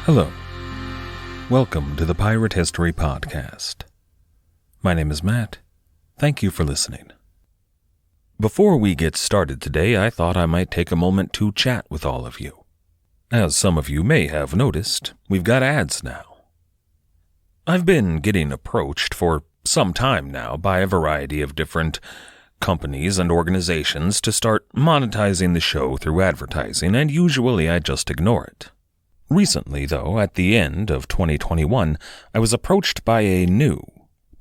Hello. Welcome to the Pirate History Podcast. My name is Matt. Thank you for listening. Before we get started today, I thought I might take a moment to chat with all of you. As some of you may have noticed, we've got ads now. I've been getting approached for some time now by a variety of different companies and organizations to start monetizing the show through advertising, and usually I just ignore it. Recently, though, at the end of 2021, I was approached by a new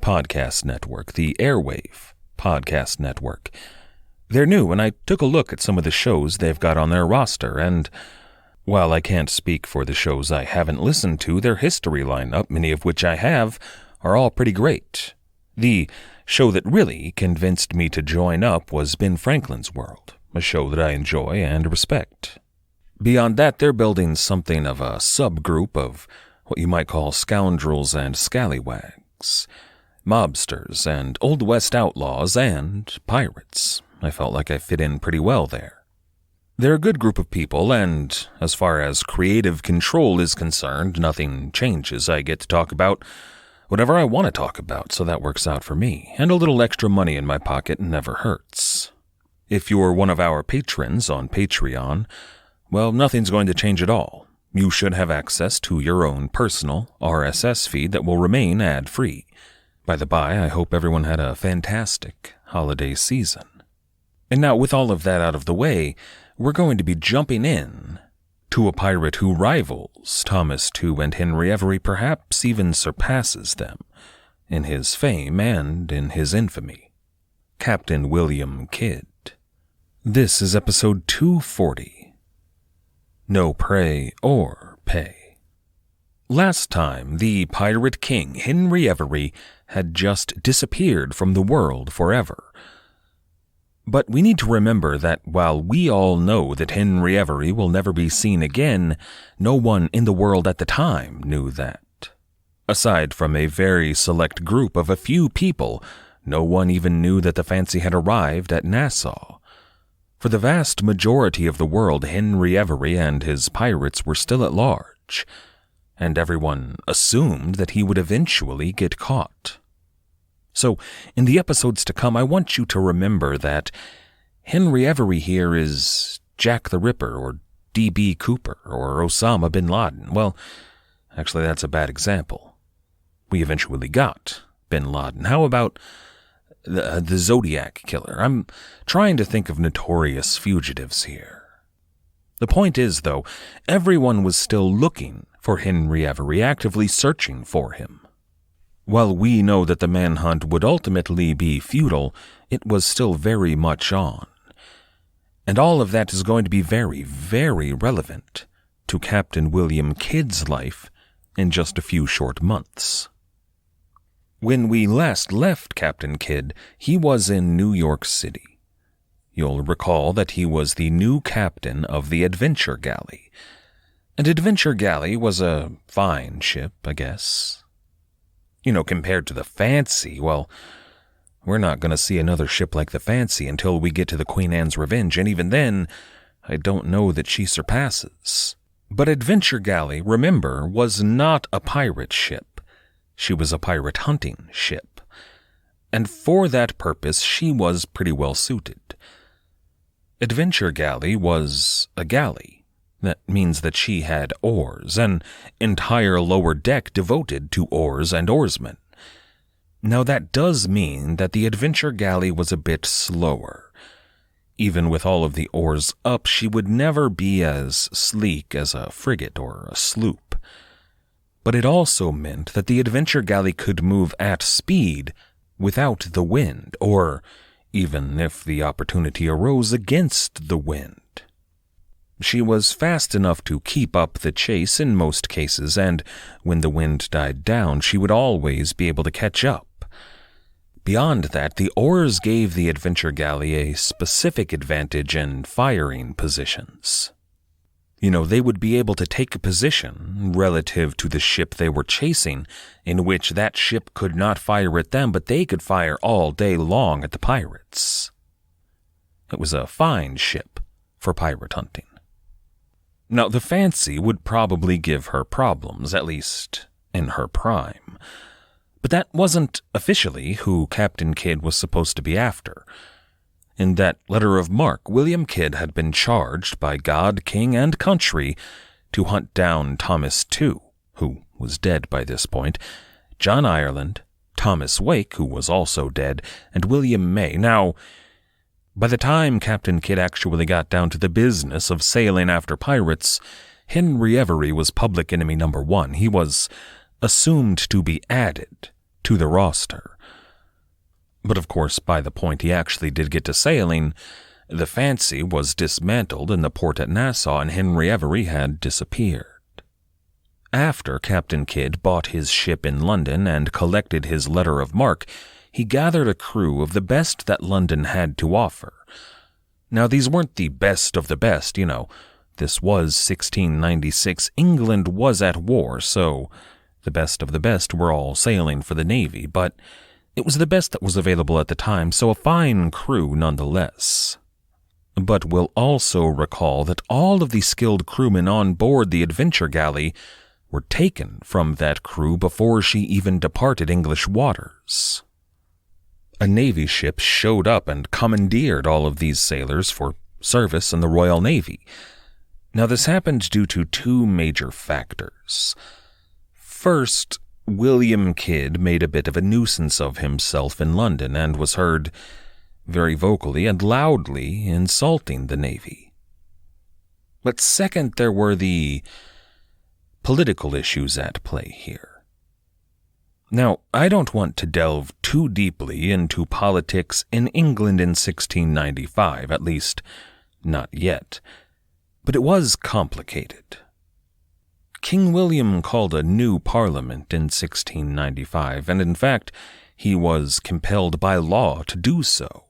podcast network, the Airwave Podcast Network. They're new, and I took a look at some of the shows they've got on their roster, and while I can't speak for the shows I haven't listened to, their history lineup, many of which I have, are all pretty great. The show that really convinced me to join up was Ben Franklin's World, a show that I enjoy and respect. Beyond that, they're building something of a subgroup of what you might call scoundrels and scallywags, mobsters and Old West outlaws and pirates. I felt like I fit in pretty well there. They're a good group of people, and as far as creative control is concerned, nothing changes. I get to talk about whatever I want to talk about, so that works out for me, and a little extra money in my pocket never hurts. If you're one of our patrons on Patreon, well, nothing's going to change at all. You should have access to your own personal RSS feed that will remain ad-free. By the by, I hope everyone had a fantastic holiday season. And now, with all of that out of the way, we're going to be jumping in to a pirate who rivals Thomas Tew and Henry Every, perhaps even surpasses them in his fame and in his infamy. Captain William Kidd. This is episode 240. No Prey or Pay. Last time, the pirate king, Henry Every, had just disappeared from the world forever. But we need to remember that while we all know that Henry Every will never be seen again, no one in the world at the time knew that. Aside from a very select group of a few people, no one even knew that the Fancy had arrived at Nassau. For the vast majority of the world, Henry Every and his pirates were still at large, and everyone assumed that he would eventually get caught. So, in the episodes to come, I want you to remember that Henry Every here is Jack the Ripper, or D.B. Cooper, or Osama bin Laden. Well, actually, that's a bad example. We eventually got bin Laden. How about the Zodiac Killer? I'm trying to think of notorious fugitives here. The point is, though, everyone was still looking for Henry Every, actively searching for him. While we know that the manhunt would ultimately be futile, it was still very much on. And all of that is going to be very, very relevant to Captain William Kidd's life in just a few short months. When we last left Captain Kidd, he was in New York City. You'll recall that he was the new captain of the Adventure Galley. An Adventure Galley was a fine ship, I guess. Compared to the Fancy, well, we're not going to see another ship like the Fancy until we get to the Queen Anne's Revenge, and even then, I don't know that she surpasses. But Adventure Galley, remember, was not a pirate ship. She was a pirate hunting ship, and for that purpose she was pretty well suited. Adventure Galley was a galley. That means that she had oars, an entire lower deck devoted to oars and oarsmen. Now that does mean that the Adventure Galley was a bit slower. Even with all of the oars up, she would never be as sleek as a frigate or a sloop. But it also meant that the Adventure Galley could move at speed without the wind, or even if the opportunity arose against the wind. She was fast enough to keep up the chase in most cases, and when the wind died down, she would always be able to catch up. Beyond that, the oars gave the Adventure Galley a specific advantage in firing positions. They would be able to take a position relative to the ship they were chasing in which that ship could not fire at them, but they could fire all day long at the pirates. It was a fine ship for pirate hunting. Now, the fancy would probably give her problems, at least in her prime. But that wasn't officially who Captain Kidd was supposed to be after. In that letter of marque, William Kidd had been charged by God, king, and country to hunt down Thomas Tew, who was dead by this point, John Ireland, Thomas Wake, who was also dead, and William May. Now, by the time Captain Kidd actually got down to the business of sailing after pirates, Henry Every was public enemy number one. He was assumed to be added to the roster. But of course, by the point he actually did get to sailing, the fancy was dismantled in the port at Nassau, and Henry Every had disappeared. After Captain Kidd bought his ship in London and collected his letter of marque, he gathered a crew of the best that London had to offer. Now, these weren't the best of the best, This was 1696. England was at war, so the best of the best were all sailing for the Navy, but it was the best that was available at the time, so a fine crew nonetheless. But we'll also recall that all of the skilled crewmen on board the Adventure Galley were taken from that crew before she even departed English waters. A Navy ship showed up and commandeered all of these sailors for service in the Royal Navy. Now, this happened due to two major factors. First, William Kidd made a bit of a nuisance of himself in London and was heard very vocally and loudly insulting the Navy. But second, there were the political issues at play here. Now, I don't want to delve too deeply into politics in England in 1695, at least not yet, but it was complicated. King William called a new parliament in 1695, and in fact, he was compelled by law to do so.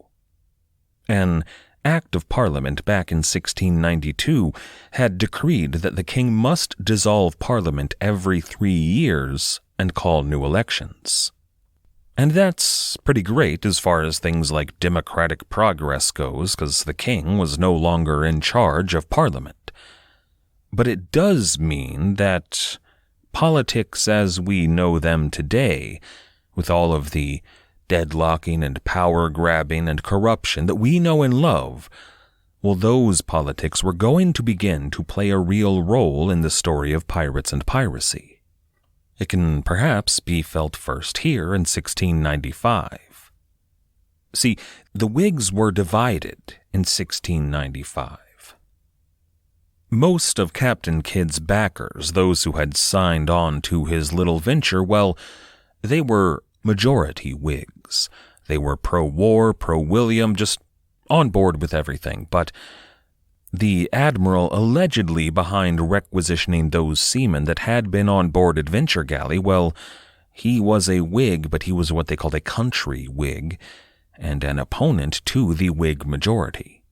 An Act of Parliament back in 1692 had decreed that the king must dissolve Parliament every 3 years and call new elections. And that's pretty great as far as things like democratic progress goes, because the king was no longer in charge of Parliament. But it does mean that politics as we know them today, with all of the deadlocking and power-grabbing and corruption that we know and love, well, those politics were going to begin to play a real role in the story of pirates and piracy. It can perhaps be felt first here in 1695. See, the Whigs were divided in 1695. Most of Captain Kidd's backers, those who had signed on to his little venture, well, they were majority Whigs. They were pro-war, pro-William, just on board with everything. But the admiral allegedly behind requisitioning those seamen that had been on board Adventure Galley, well, he was a Whig, but he was what they called a country Whig, and an opponent to the Whig majority.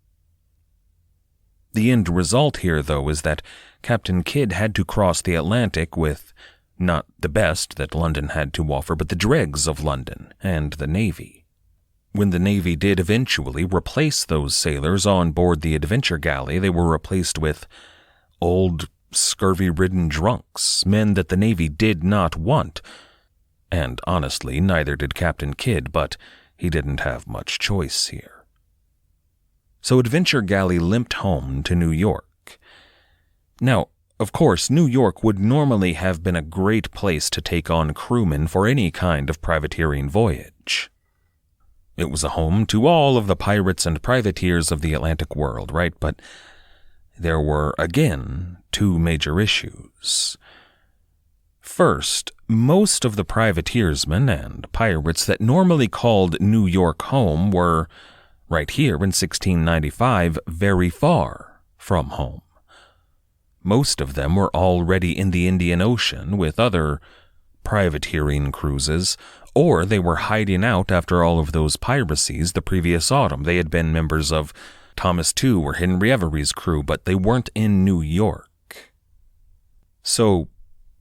The end result here, though, is that Captain Kidd had to cross the Atlantic with not the best that London had to offer, but the dregs of London and the Navy. When the Navy did eventually replace those sailors on board the Adventure Galley, they were replaced with old, scurvy-ridden drunks, men that the Navy did not want. And honestly, neither did Captain Kidd, but he didn't have much choice here. So Adventure Galley limped home to New York. Now, of course, New York would normally have been a great place to take on crewmen for any kind of privateering voyage. It was a home to all of the pirates and privateers of the Atlantic world, right? But there were, again, two major issues. First, most of the privateersmen and pirates that normally called New York home were, right here in 1695, very far from home. Most of them were already in the Indian Ocean with other privateering cruises, or they were hiding out after all of those piracies the previous autumn. They had been members of Thomas Tew or Henry Every's crew, but they weren't in New York. So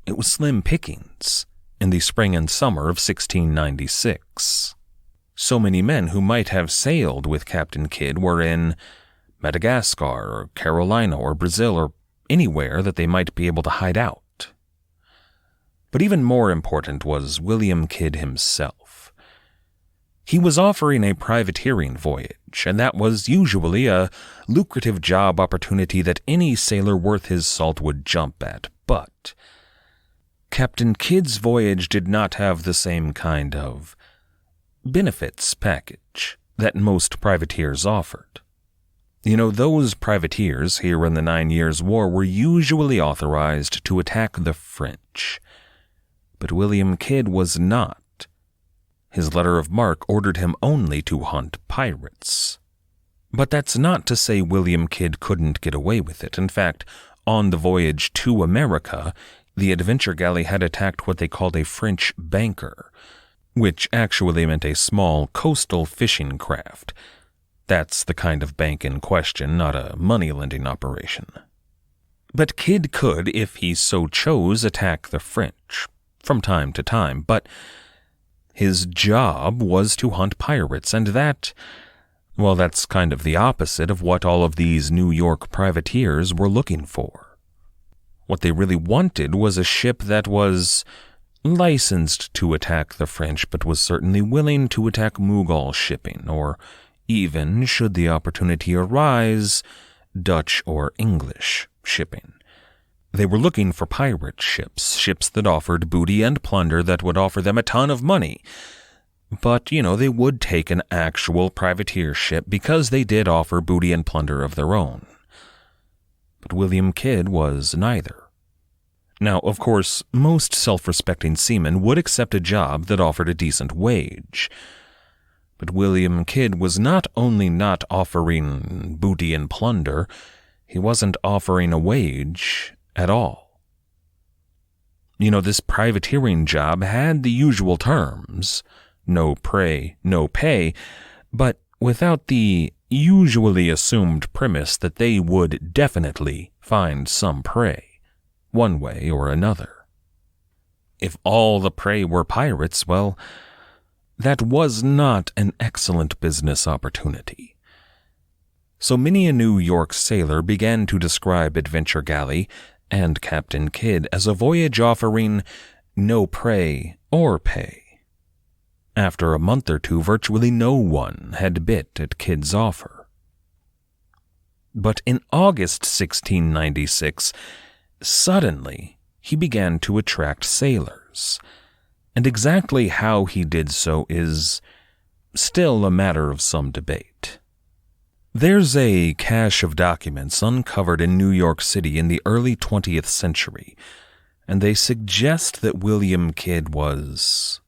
it was slim pickings in the spring and summer of 1696. So many men who might have sailed with Captain Kidd were in Madagascar or Carolina or Brazil or anywhere that they might be able to hide out. But even more important was William Kidd himself. He was offering a privateering voyage, and that was usually a lucrative job opportunity that any sailor worth his salt would jump at, but Captain Kidd's voyage did not have the same kind of benefits package that most privateers offered. You know, those privateers here in the 9 Years' War were usually authorized to attack the French, but William Kidd was not. His letter of marque ordered him only to hunt pirates. But that's not to say William Kidd couldn't get away with it. In fact, on the voyage to America, the adventure galley had attacked what they called a French banker, which actually meant a small coastal fishing craft. That's the kind of bank in question, not a money-lending operation. But Kidd could, if he so chose, attack the French from time to time, but his job was to hunt pirates, and that's kind of the opposite of what all of these New York privateers were looking for. What they really wanted was a ship that was licensed to attack the French, but was certainly willing to attack Mughal shipping, or even, should the opportunity arise, Dutch or English shipping. They were looking for pirate ships that offered booty and plunder that would offer them a ton of money. But, they would take an actual privateer ship because they did offer booty and plunder of their own. But William Kidd was neither. Now, of course, most self-respecting seamen would accept a job that offered a decent wage. But William Kidd was not only not offering booty and plunder, he wasn't offering a wage at all. This privateering job had the usual terms, no prey, no pay, but without the usually assumed premise that they would definitely find some prey, one way or another. If all the prey were pirates, well, that was not an excellent business opportunity. So many a New York sailor began to describe Adventure Galley and Captain Kidd as a voyage offering no prey or pay. After a month or two, virtually no one had bit at Kidd's offer. But in August 1696, suddenly he began to attract sailors, and exactly how he did so is still a matter of some debate. There's a cache of documents uncovered in New York City in the early 20th century, and they suggest that William Kidd was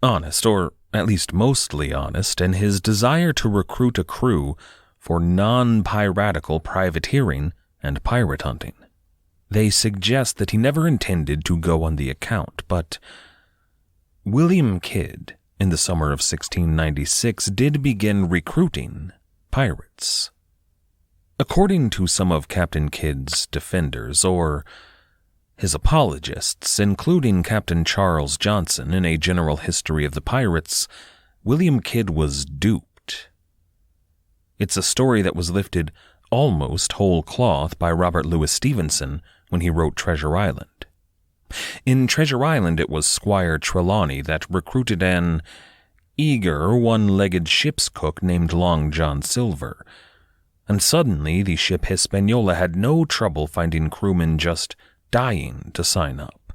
honest, or at least mostly honest, in his desire to recruit a crew for non-piratical privateering and pirate hunting. They suggest that he never intended to go on the account, but William Kidd, in the summer of 1696, did begin recruiting pirates. According to some of Captain Kidd's defenders, or his apologists, including Captain Charles Johnson in A General History of the Pirates, William Kidd was duped. It's a story that was lifted almost whole cloth by Robert Louis Stevenson when he wrote Treasure Island. In Treasure Island, it was Squire Trelawney that recruited an eager, one-legged ship's cook named Long John Silver, and suddenly the ship Hispaniola had no trouble finding crewmen just dying to sign up.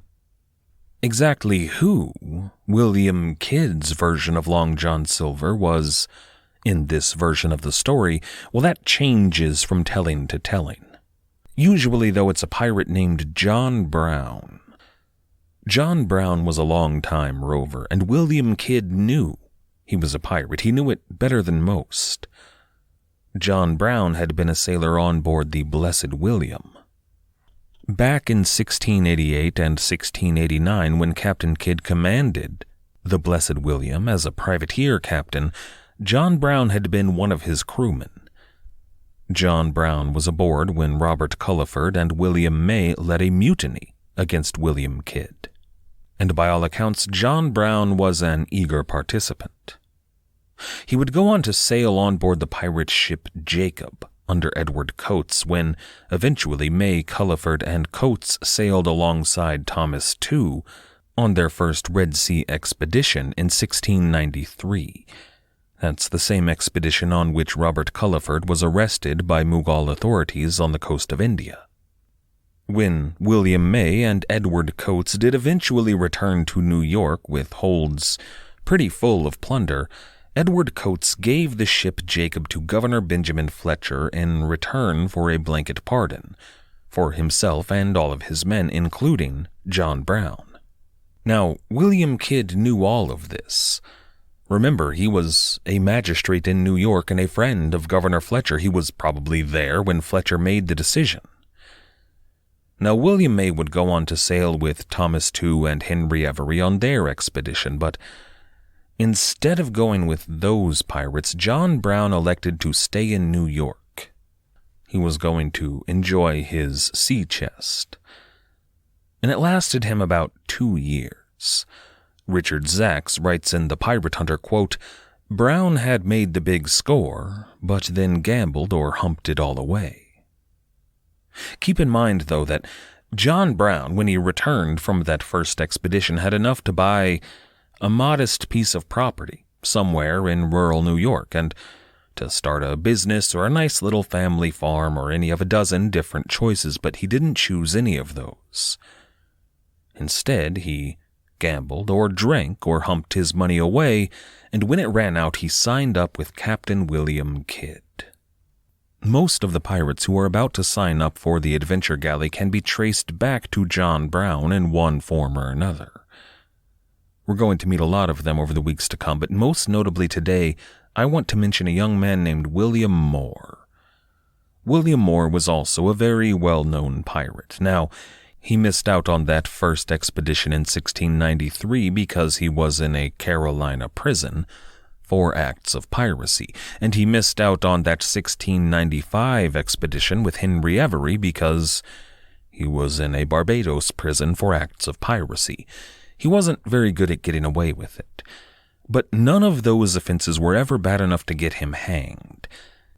Exactly who William Kidd's version of Long John Silver was in this version of the story, well, that changes from telling to telling. Usually, though, it's a pirate named John Brown. John Brown was a long-time rover, and William Kidd knew he was a pirate. He knew it better than most. John Brown had been a sailor on board the Blessed William. Back in 1688 and 1689, when Captain Kidd commanded the Blessed William as a privateer captain, John Brown had been one of his crewmen. John Brown was aboard when Robert Culliford and William May led a mutiny against William Kidd, and by all accounts, John Brown was an eager participant. He would go on to sail on board the pirate ship Jacob under Edward Coates when, eventually, May, Culliford, and Coates sailed alongside Thomas Tew on their first Red Sea expedition in 1693. That's the same expedition on which Robert Culliford was arrested by Mughal authorities on the coast of India. When William May and Edward Coates did eventually return to New York with holds pretty full of plunder, Edward Coates gave the ship Jacob to Governor Benjamin Fletcher in return for a blanket pardon for himself and all of his men, including John Brown. Now, William Kidd knew all of this. Remember, he was a magistrate in New York and a friend of Governor Fletcher. He was probably there when Fletcher made the decision. Now, William May would go on to sail with Thomas Tew and Henry Every on their expedition, but instead of going with those pirates, John Brown elected to stay in New York. He was going to enjoy his sea chest. And it lasted him about 2 years. Richard Zacks writes in The Pirate Hunter, quote, "Brown had made the big score, but then gambled or humped it all away." Keep in mind, though, that John Brown, when he returned from that first expedition, had enough to buy a modest piece of property somewhere in rural New York and to start a business or a nice little family farm or any of a dozen different choices, but he didn't choose any of those. Instead, he gambled or drank or humped his money away, and when it ran out, he signed up with Captain William Kidd. Most of the pirates who are about to sign up for the Adventure Galley can be traced back to John Brown in one form or another. We're going to meet a lot of them over the weeks to come, but most notably today, I want to mention a young man named William Moore. William Moore was also a very well-known pirate. Now, he missed out on that first expedition in 1693 because he was in a Carolina prison for acts of piracy, and he missed out on that 1695 expedition with Henry Every because he was in a Barbados prison for acts of piracy. He wasn't very good at getting away with it. But none of those offenses were ever bad enough to get him hanged.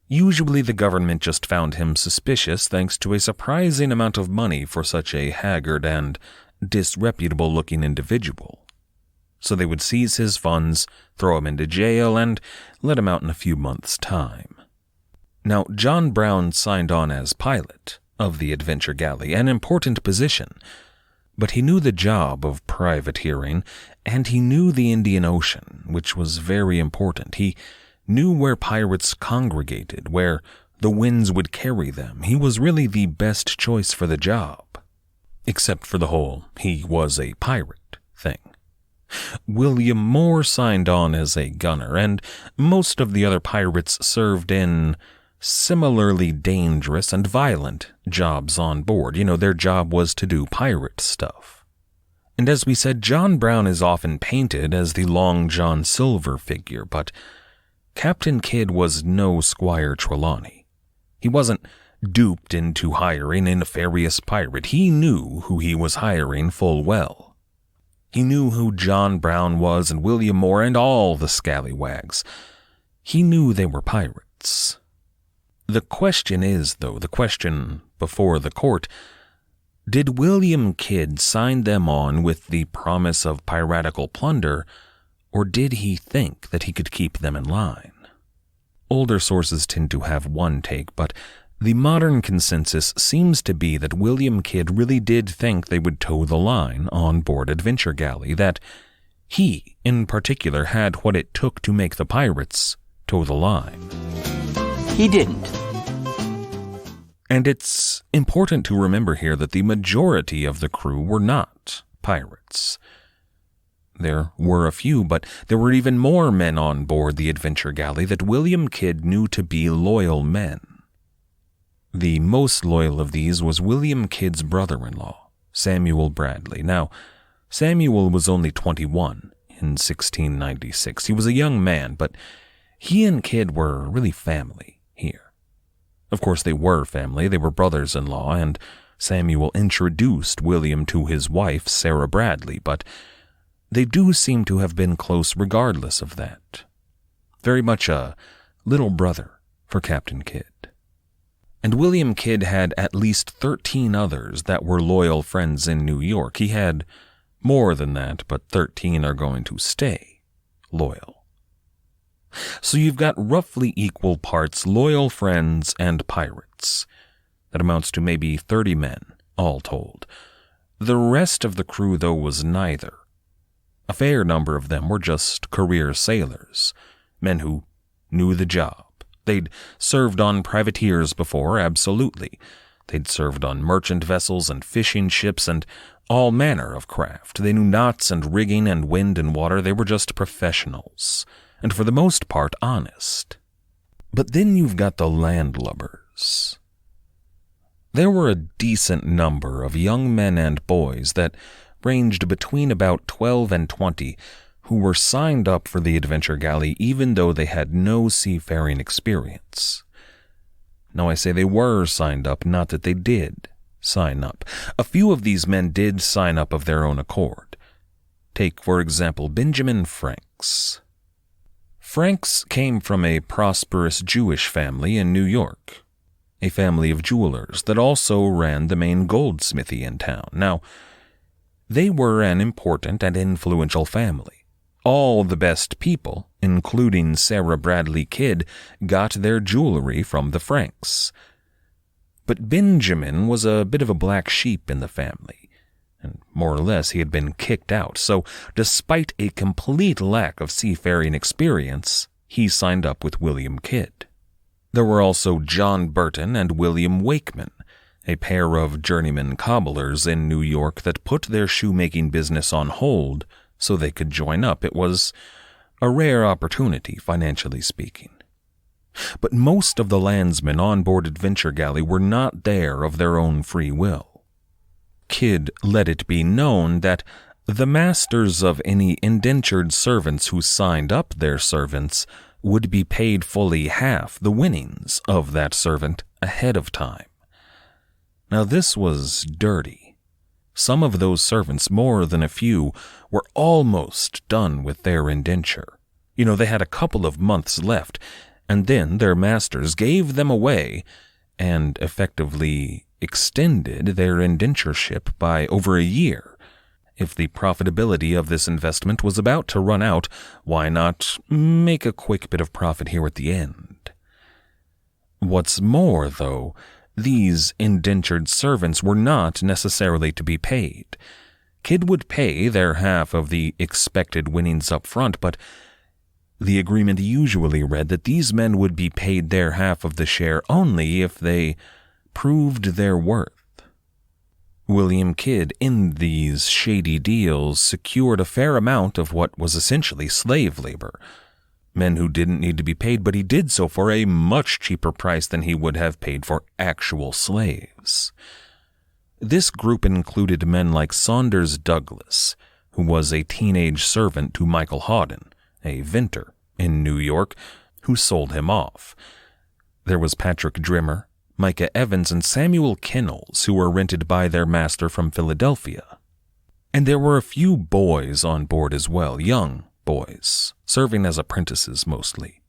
Usually the government just found him suspicious thanks to a surprising amount of money for such a haggard and disreputable-looking individual. So they would seize his funds, throw him into jail, and let him out in a few months' time. Now, John Brown signed on as pilot of the Adventure Galley, an important position, but he knew the job of privateering, and he knew the Indian Ocean, which was very important. He knew where pirates congregated, where the winds would carry them. He was really the best choice for the job, except for the whole "he was a pirate" thing. William Moore signed on as a gunner, and most of the other pirates served in similarly dangerous and violent jobs on board. Their job was to do pirate stuff. And as we said, John Brown is often painted as the Long John Silver figure, but Captain Kidd was no Squire Trelawney. He wasn't duped into hiring a nefarious pirate. He knew who he was hiring full well. He knew who John Brown was and William Moore and all the scallywags. He knew they were pirates. The question is, though, the question before the court, did William Kidd sign them on with the promise of piratical plunder, or did he think that he could keep them in line? Older sources tend to have one take, but the modern consensus seems to be that William Kidd really did think they would toe the line on board Adventure Galley, that he, in particular, had what it took to make the pirates toe the line. He didn't. And it's important to remember here that the majority of the crew were not pirates. There were a few, but there were even more men on board the Adventure Galley that William Kidd knew to be loyal men. The most loyal of these was William Kidd's brother-in-law, Samuel Bradley. Now, Samuel was only 21 in 1696. He was a young man, but he and Kidd were really family here. Of course, they were family. They were brothers-in-law, and Samuel introduced William to his wife, Sarah Bradley, but they do seem to have been close regardless of that. Very much a little brother for Captain Kidd. And William Kidd had at least 13 others that were loyal friends in New York. He had more than that, but 13 are going to stay loyal. So you've got roughly equal parts loyal friends and pirates. That amounts to maybe 30 men, all told. The rest of the crew, though, was neither. A fair number of them were just career sailors, men who knew the job. They'd served on privateers before, absolutely. They'd served on merchant vessels and fishing ships and all manner of craft. They knew knots and rigging and wind and water. They were just professionals, and for the most part honest. But then you've got the landlubbers. There were a decent number of young men and boys that ranged between about 12 and 20 who were signed up for the adventure galley even though they had no seafaring experience. Now I say they were signed up, not that they did sign up. A few of these men did sign up of their own accord. Take, for example, Benjamin Franks. Franks came from a prosperous Jewish family in New York, a family of jewelers that also ran the main goldsmithy in town. Now, they were an important and influential family. All the best people, including Sarah Bradley Kidd, got their jewelry from the Franks. But Benjamin was a bit of a black sheep in the family, and more or less he had been kicked out, so despite a complete lack of seafaring experience, he signed up with William Kidd. There were also John Burton and William Wakeman, a pair of journeyman cobblers in New York that put their shoemaking business on hold so they could join up. It was a rare opportunity, financially speaking. But most of the landsmen on board Adventure Galley were not there of their own free will. Kidd let it be known that the masters of any indentured servants who signed up their servants would be paid fully half the winnings of that servant ahead of time. Now this was dirty. Some of those servants, more than a few, were almost done with their indenture. They had a couple of months left, and then their masters gave them away and effectively extended their indentureship by over a year. If the profitability of this investment was about to run out, why not make a quick bit of profit here at the end? What's more, though, these indentured servants were not necessarily to be paid. Kidd would pay their half of the expected winnings up front, but the agreement usually read that these men would be paid their half of the share only if they proved their worth. William Kidd, in these shady deals, secured a fair amount of what was essentially slave labor. Men who didn't need to be paid, but he did so for a much cheaper price than he would have paid for actual slaves. This group included men like Saunders Douglas, who was a teenage servant to Michael Hawden, a vintner in New York, who sold him off. There was Patrick Drimmer, Micah Evans, and Samuel Kennels, who were rented by their master from Philadelphia. And there were a few boys on board as well, young boys, serving as apprentices mostly.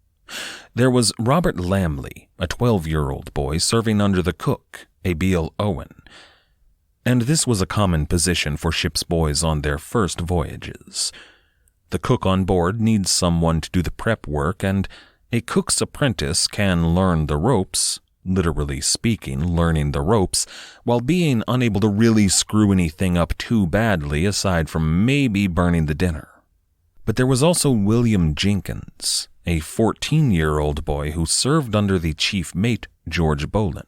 There was Robert Lamley, a 12-year-old boy serving under the cook, Abiel Owen. And this was a common position for ship's boys on their first voyages. The cook on board needs someone to do the prep work, and a cook's apprentice can learn the ropes, literally speaking, learning the ropes, while being unable to really screw anything up too badly aside from maybe burning the dinner. But there was also William Jenkins, a 14-year-old boy who served under the chief mate, George Bolin.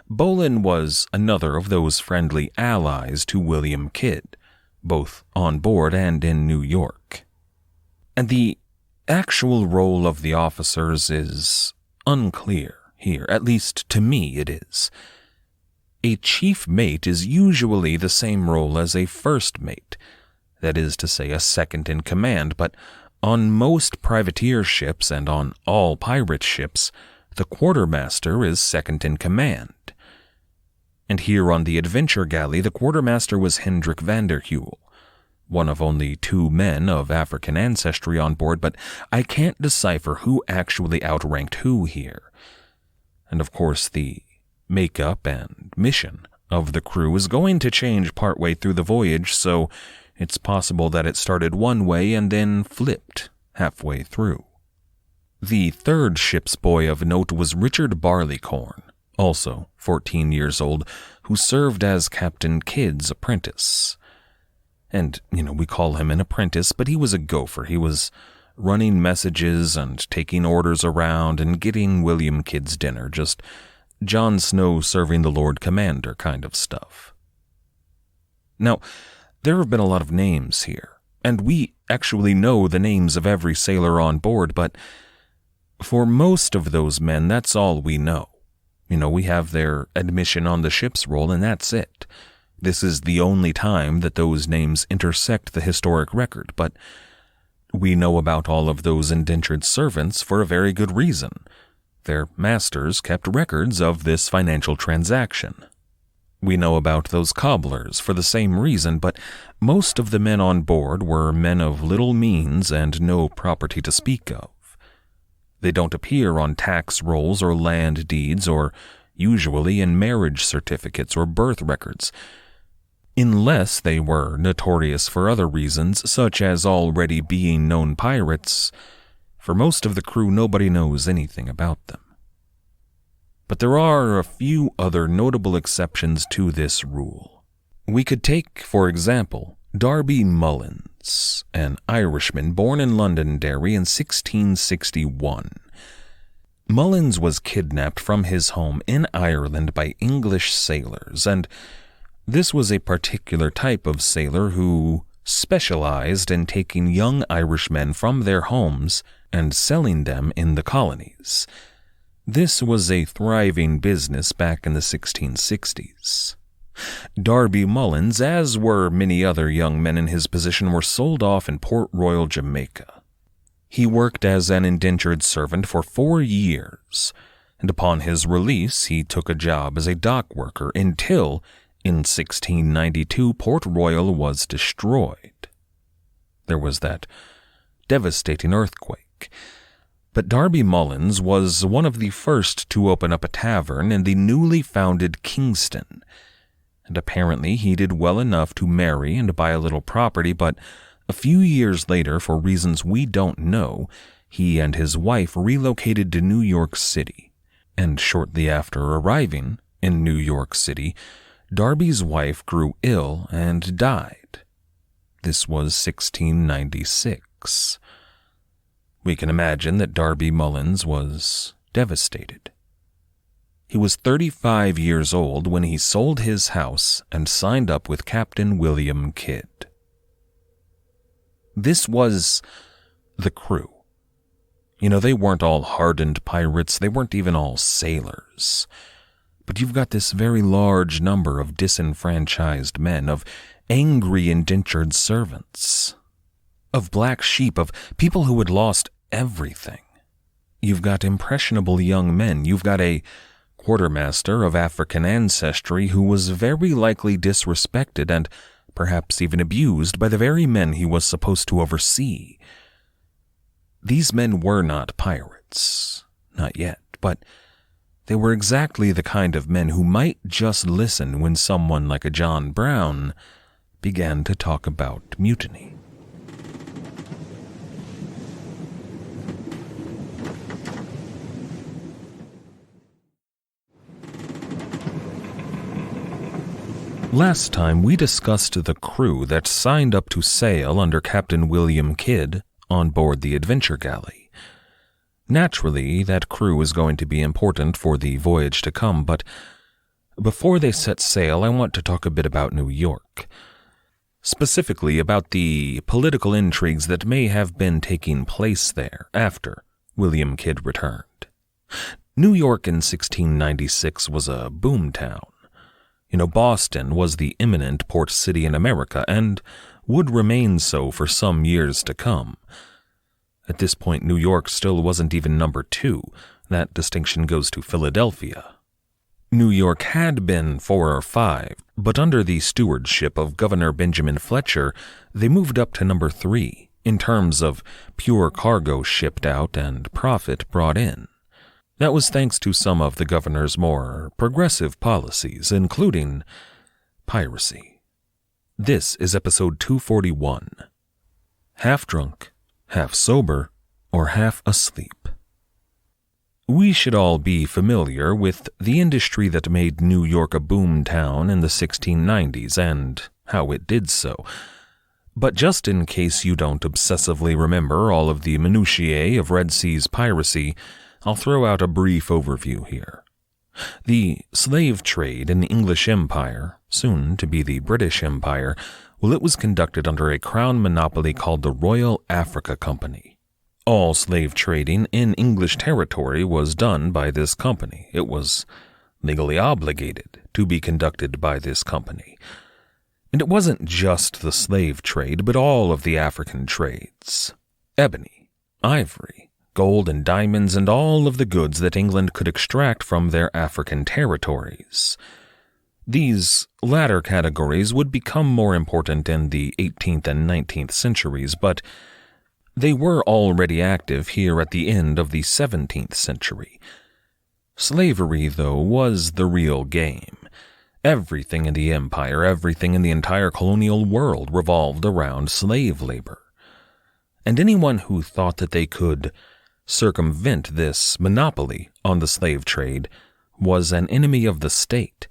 Bolin was another of those friendly allies to William Kidd, both on board and in New York. And the actual role of the officers is unclear here, at least to me it is. A chief mate is usually the same role as a first mate, that is to say, a second in command, but on most privateer ships and on all pirate ships, the quartermaster is second in command. And here on the Adventure Galley, the quartermaster was Hendrik Vanderheuvel, one of only 2 men of African ancestry on board, but I can't decipher who actually outranked who here. And of course, the makeup and mission of the crew is going to change partway through the voyage, so it's possible that it started one way and then flipped halfway through. The third ship's boy of note was Richard Barleycorn, also 14 years old, who served as Captain Kidd's apprentice. And, we call him an apprentice, but he was a gopher. He was running messages and taking orders around and getting William Kidd's dinner, just Jon Snow serving the Lord Commander kind of stuff. Now, there have been a lot of names here, and we actually know the names of every sailor on board, but for most of those men, that's all we know. We have their admission on the ship's roll, and that's it. This is the only time that those names intersect the historic record, but we know about all of those indentured servants for a very good reason. Their masters kept records of this financial transaction. We know about those cobblers for the same reason, but most of the men on board were men of little means and no property to speak of. They don't appear on tax rolls or land deeds or usually in marriage certificates or birth records, unless they were notorious for other reasons, such as already being known pirates. For most of the crew, nobody knows anything about them. But there are a few other notable exceptions to this rule. We could take, for example, Darby Mullins, an Irishman born in Londonderry in 1661. Mullins was kidnapped from his home in Ireland by English sailors, and this was a particular type of sailor who specialized in taking young Irishmen from their homes and selling them in the colonies. This was a thriving business back in the 1660s. Darby Mullins, as were many other young men in his position, were sold off in Port Royal, Jamaica. He worked as an indentured servant for 4 years, and upon his release he took a job as a dock worker until, in 1692, Port Royal was destroyed. There was that devastating earthquake. But Darby Mullins was one of the first to open up a tavern in the newly founded Kingston, and apparently he did well enough to marry and buy a little property, but a few years later, for reasons we don't know, he and his wife relocated to New York City, and shortly after arriving in New York City, Darby's wife grew ill and died. This was 1696. We can imagine that Darby Mullins was devastated. He was 35 years old when he sold his house and signed up with Captain William Kidd. This was the crew. They weren't all hardened pirates, they weren't even all sailors. But you've got this very large number of disenfranchised men, of angry indentured servants, of black sheep, of people who had lost everything. You've got impressionable young men. You've got a quartermaster of African ancestry who was very likely disrespected and perhaps even abused by the very men he was supposed to oversee. These men were not pirates, not yet, but they were exactly the kind of men who might just listen when someone like a John Brown began to talk about mutiny. Last time we discussed the crew that signed up to sail under Captain William Kidd on board the Adventure Galley. Naturally, that crew is going to be important for the voyage to come, but before they set sail, I want to talk a bit about New York. Specifically about the political intrigues that may have been taking place there after William Kidd returned. New York in 1696 was a boom town. Boston was the imminent port city in America and would remain so for some years to come. At this point, New York still wasn't even number 2. That distinction goes to Philadelphia. New York had been 4 or 5, but under the stewardship of Governor Benjamin Fletcher, they moved up to number 3 in terms of pure cargo shipped out and profit brought in. That was thanks to some of the governor's more progressive policies, including piracy. This is episode 241. Half drunk, half sober, or half asleep. We should all be familiar with the industry that made New York a boom town in the 1690s and how it did so. But just in case you don't obsessively remember all of the minutiae of Red Sea's piracy, I'll throw out a brief overview here. The slave trade in the English Empire, soon to be the British Empire, it was conducted under a crown monopoly called the Royal Africa Company. All slave trading in English territory was done by this company. It was legally obligated to be conducted by this company. And it wasn't just the slave trade, but all of the African trades. Ebony, ivory, gold and diamonds, and all of the goods that England could extract from their African territories. These latter categories would become more important in the 18th and 19th centuries, but they were already active here at the end of the 17th century. Slavery, though, was the real game. Everything in the empire, everything in the entire colonial world revolved around slave labor. And anyone who thought that they could circumvent this monopoly on the slave trade was an enemy of the state,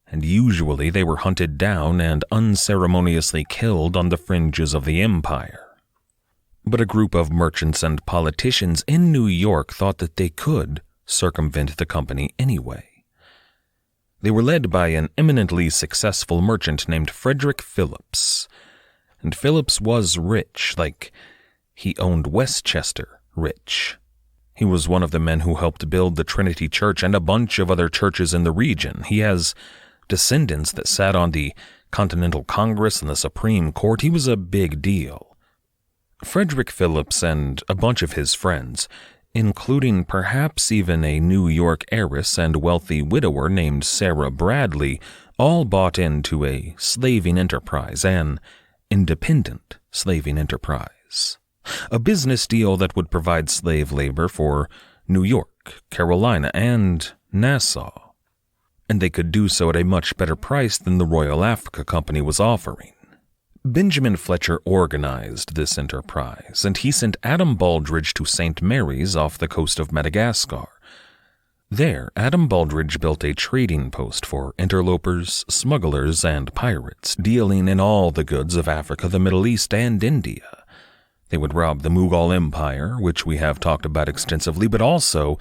and usually they were hunted down and unceremoniously killed on the fringes of the empire. But a group of merchants and politicians in New York thought that they could circumvent the company anyway. They were led by an eminently successful merchant named Frederick Phillips. And Phillips was rich, like he owned Westchester rich. He was one of the men who helped build the Trinity Church and a bunch of other churches in the region. He has descendants that sat on the Continental Congress and the Supreme Court. He was a big deal. Frederick Phillips and a bunch of his friends, including perhaps even a New York heiress and wealthy widower named Sarah Bradley, all bought into a slaving enterprise, an independent slaving enterprise. A business deal that would provide slave labor for New York, Carolina, and Nassau. And they could do so at a much better price than the Royal Africa Company was offering. Benjamin Fletcher organized this enterprise, and he sent Adam Baldridge to St. Mary's off the coast of Madagascar. There, Adam Baldridge built a trading post for interlopers, smugglers, and pirates, dealing in all the goods of Africa, the Middle East, and India. They would rob the Mughal Empire, which we have talked about extensively, but also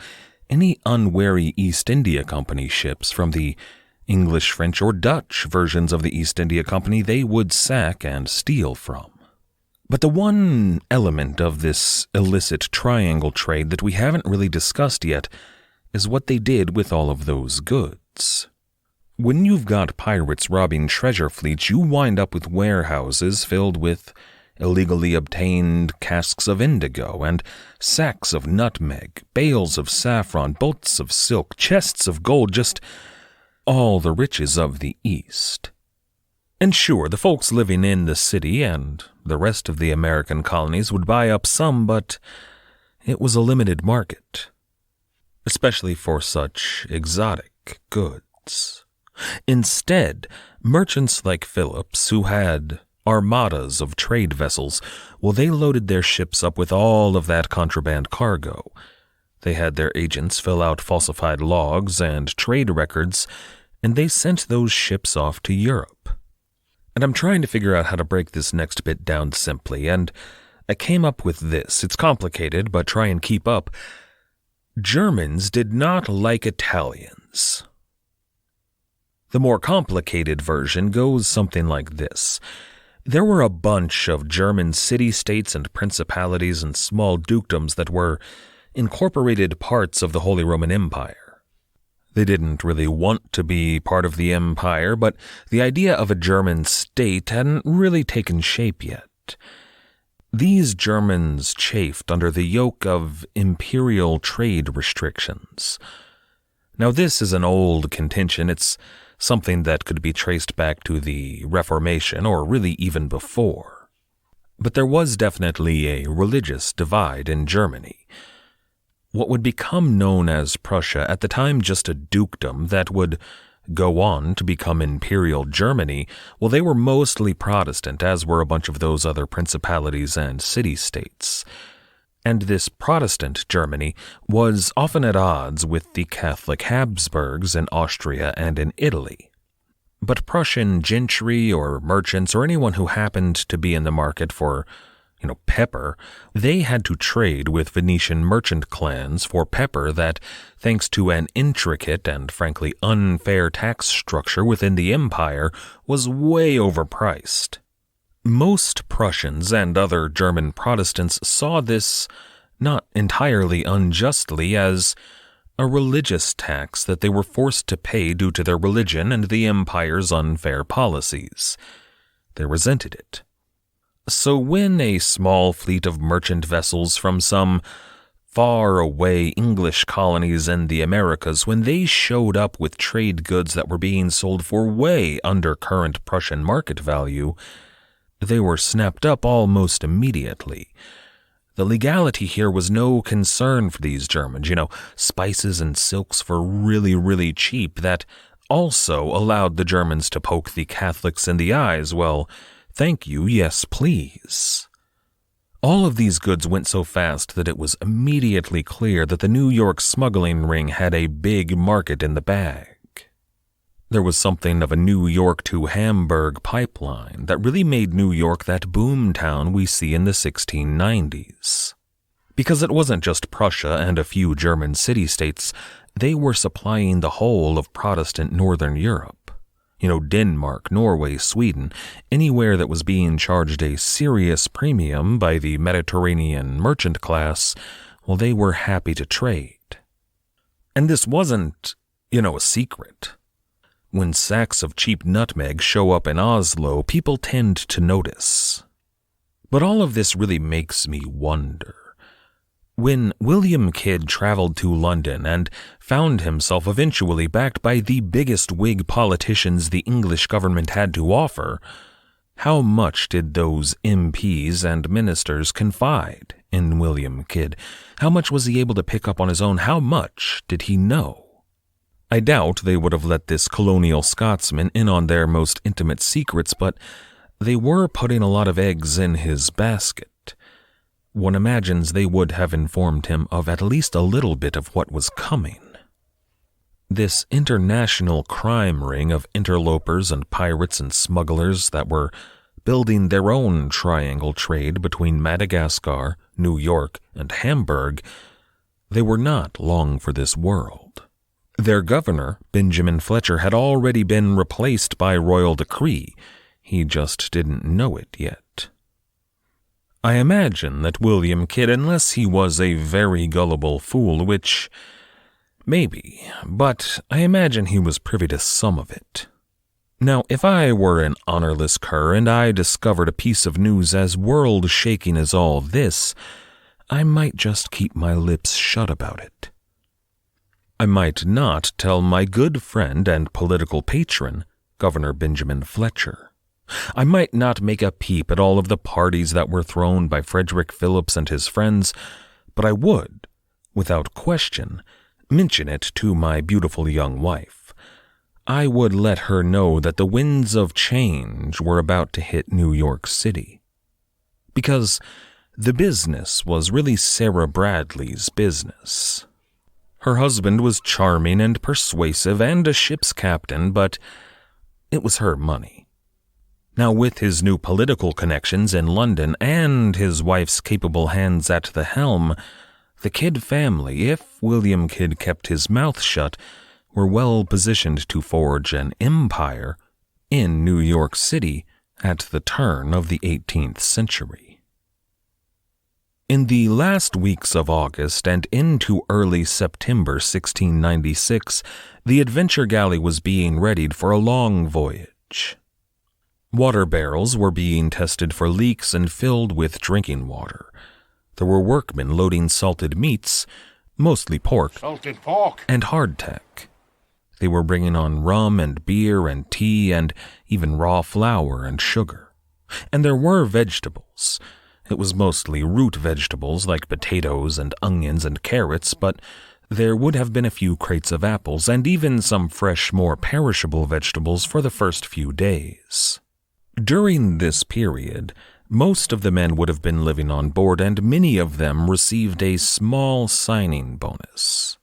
any unwary East India Company ships from the English, French, or Dutch versions of the East India Company they would sack and steal from. But the one element of this illicit triangle trade that we haven't really discussed yet is what they did with all of those goods. When you've got pirates robbing treasure fleets, you wind up with warehouses filled with illegally obtained casks of indigo and sacks of nutmeg, bales of saffron, bolts of silk, chests of gold, just all the riches of the East. And sure, the folks living in the city and the rest of the American colonies would buy up some, but it was a limited market, especially for such exotic goods. Instead, merchants like Phillips, who had armadas of trade vessels, they loaded their ships up with all of that contraband cargo. They had their agents fill out falsified logs and trade records, and they sent those ships off to Europe. And I'm trying to figure out how to break this next bit down simply, and I came up with this. It's complicated, but try and keep up. Germans did not like Italians. The more complicated version goes something like this. There were a bunch of German city-states and principalities and small dukedoms that were incorporated parts of the Holy Roman Empire. They didn't really want to be part of the empire, but the idea of a German state hadn't really taken shape yet. These Germans chafed under the yoke of imperial trade restrictions. Now, this is an old contention. It's something that could be traced back to the Reformation, or really even before. But there was definitely a religious divide in Germany. What would become known as Prussia, at the time just a dukedom that would go on to become Imperial Germany, well, they were mostly Protestant, as were a bunch of those other principalities and city-states. And this Protestant Germany was often at odds with the Catholic Habsburgs in Austria and in Italy. But Prussian gentry or merchants or anyone who happened to be in the market for pepper, they had to trade with Venetian merchant clans for pepper that, thanks to an intricate and frankly unfair tax structure within the empire, was way overpriced. Most Prussians and other German Protestants saw this, not entirely unjustly, as a religious tax that they were forced to pay due to their religion and the empire's unfair policies. They resented it. So when a small fleet of merchant vessels from some far-away English colonies in the Americas, when they showed up with trade goods that were being sold for way under current Prussian market value, they were snapped up almost immediately. The legality here was no concern for these Germans, spices and silks for really, really cheap that also allowed the Germans to poke the Catholics in the eyes. Well, thank you, yes please. All of these goods went so fast that it was immediately clear that the New York smuggling ring had a big market in the bag. There was something of a New York to Hamburg pipeline that really made New York that boom town we see in the 1690s. Because it wasn't just Prussia and a few German city-states, they were supplying the whole of Protestant Northern Europe. Denmark, Norway, Sweden, anywhere that was being charged a serious premium by the Mediterranean merchant class, well, they were happy to trade. And this wasn't, a secret. When sacks of cheap nutmeg show up in Oslo, people tend to notice. But all of this really makes me wonder. When William Kidd traveled to London and found himself eventually backed by the biggest Whig politicians the English government had to offer, how much did those MPs and ministers confide in William Kidd? How much was he able to pick up on his own? How much did he know? I doubt they would have let this colonial Scotsman in on their most intimate secrets, but they were putting a lot of eggs in his basket. One imagines they would have informed him of at least a little bit of what was coming. This international crime ring of interlopers and pirates and smugglers that were building their own triangle trade between Madagascar, New York, and Hamburg, they were not long for this world. Their governor, Benjamin Fletcher, had already been replaced by royal decree. He just didn't know it yet. I imagine that William Kidd, unless he was a very gullible fool, which maybe, but I imagine he was privy to some of it. Now, if I were an honorless cur and I discovered a piece of news as world-shaking as all this, I might just keep my lips shut about it. I might not tell my good friend and political patron, Governor Benjamin Fletcher. I might not make a peep at all of the parties that were thrown by Frederick Phillips and his friends, but I would, without question, mention it to my beautiful young wife. I would let her know that the winds of change were about to hit New York City. Because the business was really Sarah Bradley's business. Her husband was charming and persuasive and a ship's captain, but it was her money. Now, with his new political connections in London and his wife's capable hands at the helm, the Kidd family, if William Kidd kept his mouth shut, were well positioned to forge an empire in New York City at the turn of the 18th century. In the last weeks of August and into early September 1696, the Adventure Galley was being readied for a long voyage. Water barrels were being tested for leaks and filled with drinking water. There were workmen loading salted meats, mostly pork, and hardtack. They were bringing on rum and beer and tea and even raw flour and sugar. And there were vegetables. It was mostly root vegetables like potatoes and onions and carrots, but there would have been a few crates of apples and even some fresh, more perishable vegetables for the first few days. During this period, most of the men would have been living on board, and many of them received a small signing bonus.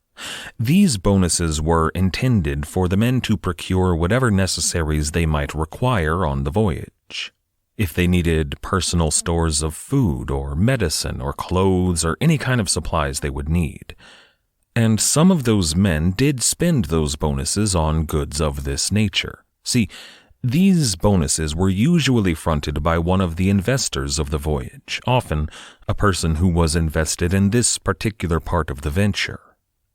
These bonuses were intended for the men to procure whatever necessaries they might require on the voyage. If they needed personal stores of food or medicine or clothes or any kind of supplies they would need. And some of those men did spend those bonuses on goods of this nature. See, these bonuses were usually fronted by one of the investors of the voyage, often a person who was invested in this particular part of the venture,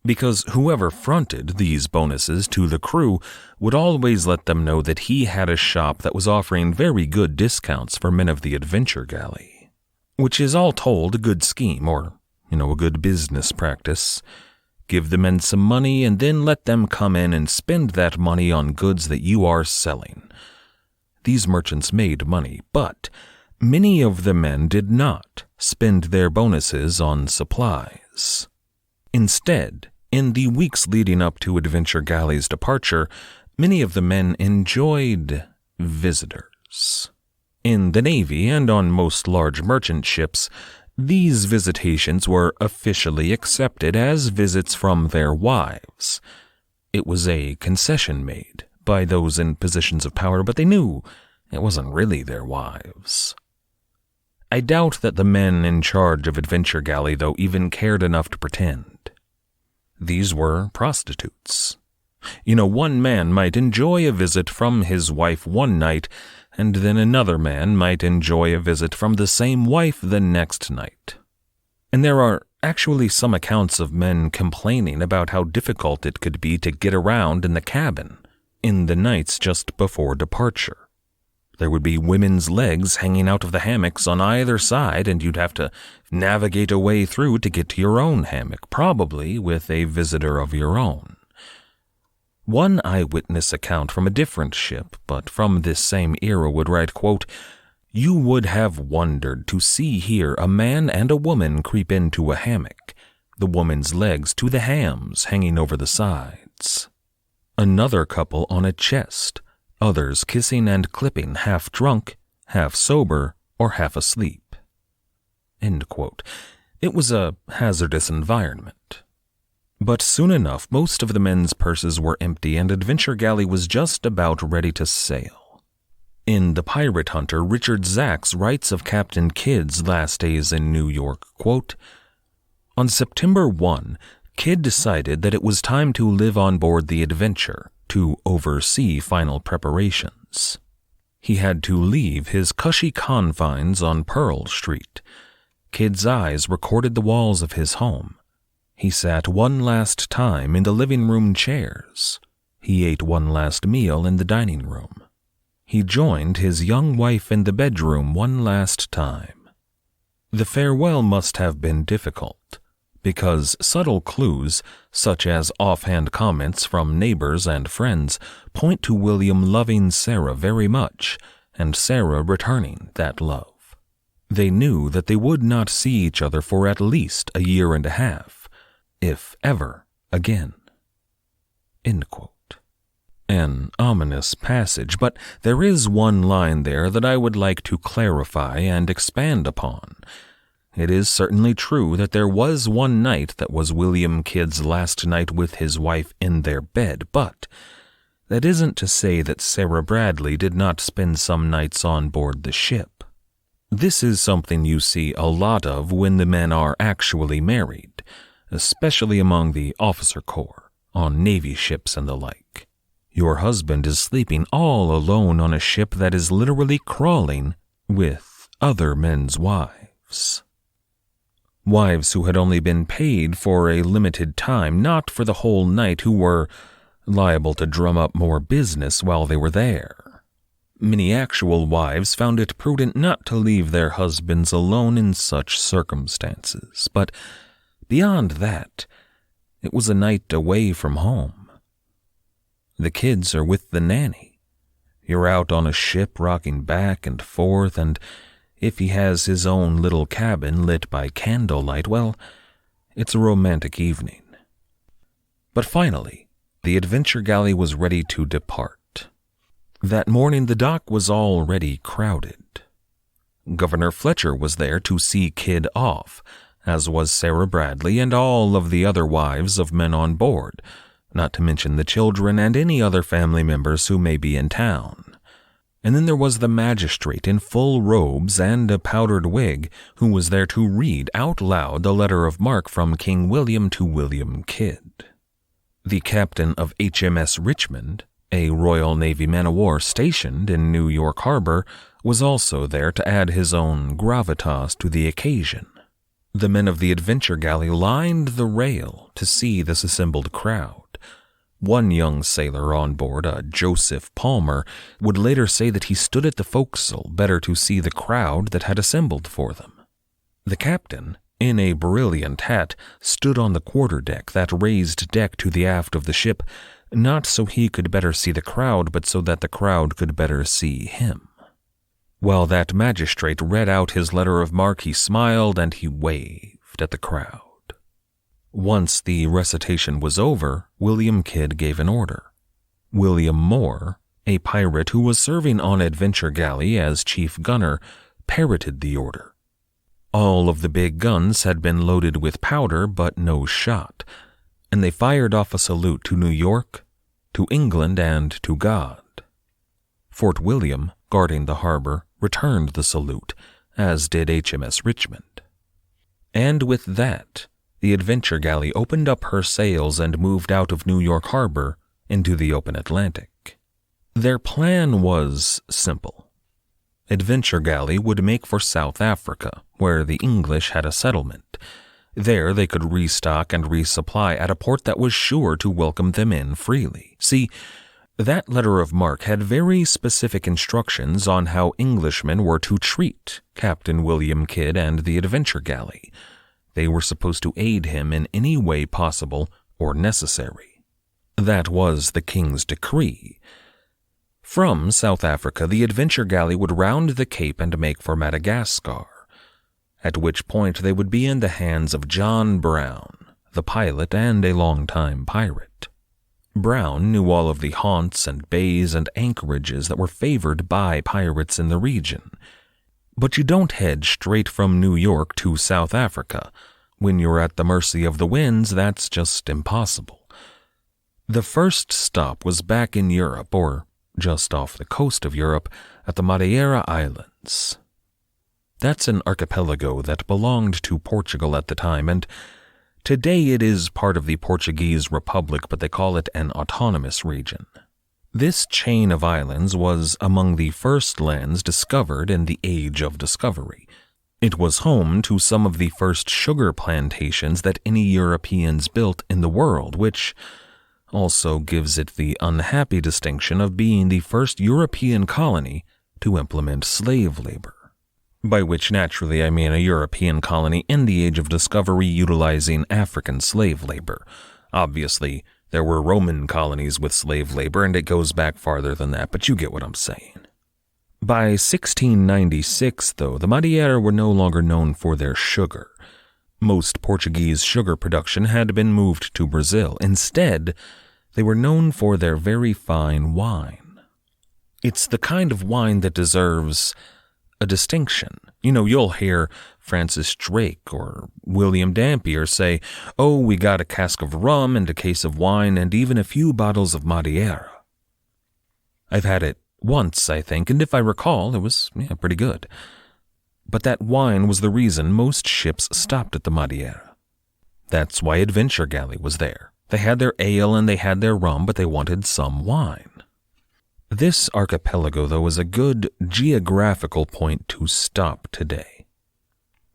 because whoever fronted these bonuses to the crew would always let them know that he had a shop that was offering very good discounts for men of the adventure galley, which is all told a good scheme or, a good business practice. Give the men some money and then let them come in and spend that money on goods that you are selling. These merchants made money, but many of the men did not spend their bonuses on supplies. Instead, in the weeks leading up to Adventure Galley's departure, many of the men enjoyed visitors. In the Navy and on most large merchant ships, these visitations were officially accepted as visits from their wives. It was a concession made by those in positions of power, but they knew it wasn't really their wives. I doubt that the men in charge of Adventure Galley, though, even cared enough to pretend. These were prostitutes. One man might enjoy a visit from his wife one night, and then another man might enjoy a visit from the same wife the next night. And there are actually some accounts of men complaining about how difficult it could be to get around in the cabin in the nights just before departure. There would be women's legs hanging out of the hammocks on either side, and you'd have to navigate a way through to get to your own hammock, probably with a visitor of your own. One eyewitness account from a different ship, but from this same era, would write, quote, "You would have wondered to see here a man and a woman creep into a hammock, the woman's legs to the hams hanging over the sides. Another couple on a chest, others kissing and clipping, half drunk, half sober, or half asleep." End quote. It was a hazardous environment. But soon enough, most of the men's purses were empty, and Adventure Galley was just about ready to sail. In The Pirate Hunter, Richard Zacks writes of Captain Kidd's last days in New York, quote, "On September 1, Kidd decided that it was time to live on board the Adventure, to oversee final preparations. He had to leave his cushy confines on Pearl Street. Kidd's eyes recorded the walls of his home. He sat one last time in the living room chairs. He ate one last meal in the dining room. He joined his young wife in the bedroom one last time. The farewell must have been difficult, because subtle clues, such as offhand comments from neighbors and friends, point to William loving Sarah very much, and Sarah returning that love. They knew that they would not see each other for at least a year and a half, if ever again." End quote. An ominous passage, but there is one line there that I would like to clarify and expand upon. It is certainly true that there was one night that was William Kidd's last night with his wife in their bed, but that isn't to say that Sarah Bradley did not spend some nights on board the ship. This is something you see a lot of when the men are actually married, especially among the officer corps, on Navy ships and the like. Your husband is sleeping all alone on a ship that is literally crawling with other men's wives. Wives who had only been paid for a limited time, not for the whole night, who were liable to drum up more business while they were there. Many actual wives found it prudent not to leave their husbands alone in such circumstances, but beyond that, it was a night away from home. The kids are with the nanny. You're out on a ship rocking back and forth, and if he has his own little cabin lit by candlelight, well, it's a romantic evening. But finally, the adventure galley was ready to depart. That morning the dock was already crowded. Governor Fletcher was there to see Kidd off, as was Sarah Bradley and all of the other wives of men on board, not to mention the children and any other family members who may be in town. And then there was the magistrate in full robes and a powdered wig who was there to read out loud the letter of marque from King William to William Kidd. The captain of HMS Richmond, a Royal Navy man-of-war stationed in New York Harbor, was also there to add his own gravitas to the occasion. The men of the adventure galley lined the rail to see this assembled crowd. One young sailor on board, a Joseph Palmer, would later say that he stood at the forecastle better to see the crowd that had assembled for them. The captain, in a brilliant hat, stood on the quarterdeck, that raised deck to the aft of the ship, not so he could better see the crowd, but so that the crowd could better see him. While that magistrate read out his letter of marque, he smiled and he waved at the crowd. Once the recitation was over, William Kidd gave an order. William Moore, a pirate who was serving on Adventure Galley as chief gunner, parroted the order. All of the big guns had been loaded with powder, but no shot, and they fired off a salute to New York, to England, and to God. Fort William, guarding the harbor, returned the salute, as did HMS Richmond. And with that, the adventure galley opened up her sails and moved out of New York Harbor into the open Atlantic. Their plan was simple. Adventure Galley would make for South Africa, where the English had a settlement. There they could restock and resupply at a port that was sure to welcome them in freely. See, that letter of marque had very specific instructions on how Englishmen were to treat Captain William Kidd and the Adventure Galley. They were supposed to aid him in any way possible or necessary. That was the king's decree. From South Africa, the Adventure Galley would round the Cape and make for Madagascar, at which point they would be in the hands of John Brown, the pilot and a longtime pirate. Brown knew all of the haunts and bays and anchorages that were favored by pirates in the region. But you don't head straight from New York to South Africa. When you're at the mercy of the winds, that's just impossible. The first stop was back in Europe, or just off the coast of Europe, at the Madeira Islands. That's an archipelago that belonged to Portugal at the time, and today it is part of the Portuguese Republic, but they call it an autonomous region. This chain of islands was among the first lands discovered in the Age of Discovery. It was home to some of the first sugar plantations that any Europeans built in the world, which also gives it the unhappy distinction of being the first European colony to implement slave labor. By which naturally I mean a European colony in the Age of Discovery utilizing African slave labor. Obviously, there were Roman colonies with slave labor, and it goes back farther than that, but you get what I'm saying. By 1696, though, the Madeira were no longer known for their sugar. Most Portuguese sugar production had been moved to Brazil. Instead, they were known for their very fine wine. It's the kind of wine that deserves a distinction. You know, you'll hear Francis Drake or William Dampier say, "Oh, we got a cask of rum and a case of wine and even a few bottles of Madeira." I've had it once, I think, and if I recall, it was pretty good. But that wine was the reason most ships stopped at the Madeira. That's why Adventure Galley was there. They had their ale and they had their rum, but they wanted some wine. This archipelago, though, is a good geographical point to stop today.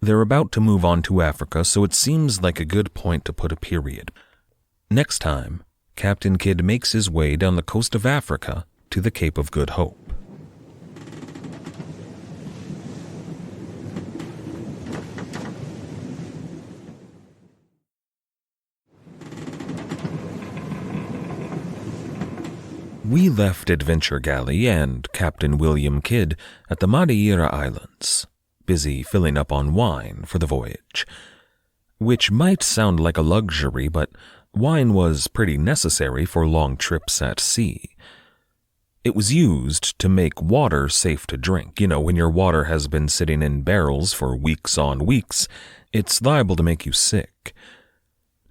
They're about to move on to Africa, so it seems like a good point to put a period. Next time, Captain Kidd makes his way down the coast of Africa to the Cape of Good Hope. We left Adventure Galley and Captain William Kidd at the Madeira Islands. busy filling up on wine for the voyage. Which might sound like a luxury, but wine was pretty necessary for long trips at sea. It was used to make water safe to drink. When your water has been sitting in barrels for weeks on weeks, it's liable to make you sick.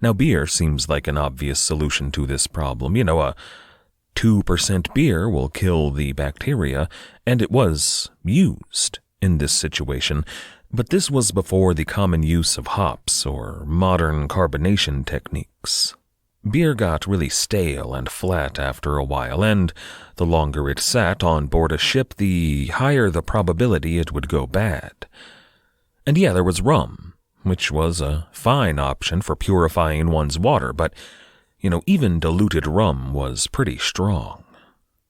Now, beer seems like an obvious solution to this problem. A 2% beer will kill the bacteria, and it was used in this situation, but this was before the common use of hops or modern carbonation techniques. Beer got really stale and flat after a while, and the longer it sat on board a ship, the higher the probability it would go bad. And yeah, there was rum, which was a fine option for purifying one's water, but, even diluted rum was pretty strong.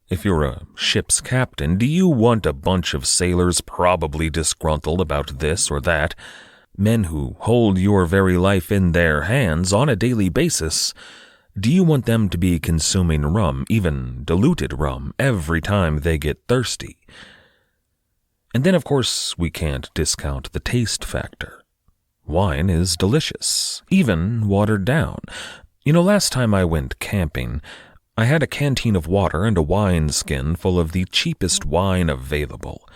If you're a ship's captain, do you want a bunch of sailors probably disgruntled about this or that, men who hold your very life in their hands on a daily basis? Do you want them to be consuming rum, even diluted rum, every time they get thirsty? And then, of course, we can't discount the taste factor. Wine is delicious, even watered down. Last time I went camping, I had a canteen of water and a wineskin full of the cheapest wine available.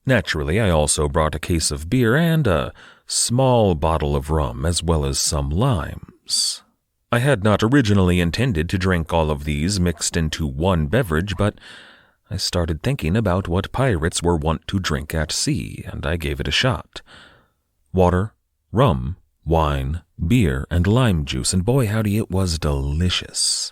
Naturally, I also brought a case of beer and a small bottle of rum, as well as some limes. I had not originally intended to drink all of these mixed into one beverage, but I started thinking about what pirates were wont to drink at sea, and I gave it a shot. Water, rum, wine, beer, and lime juice, and boy howdy, it was delicious.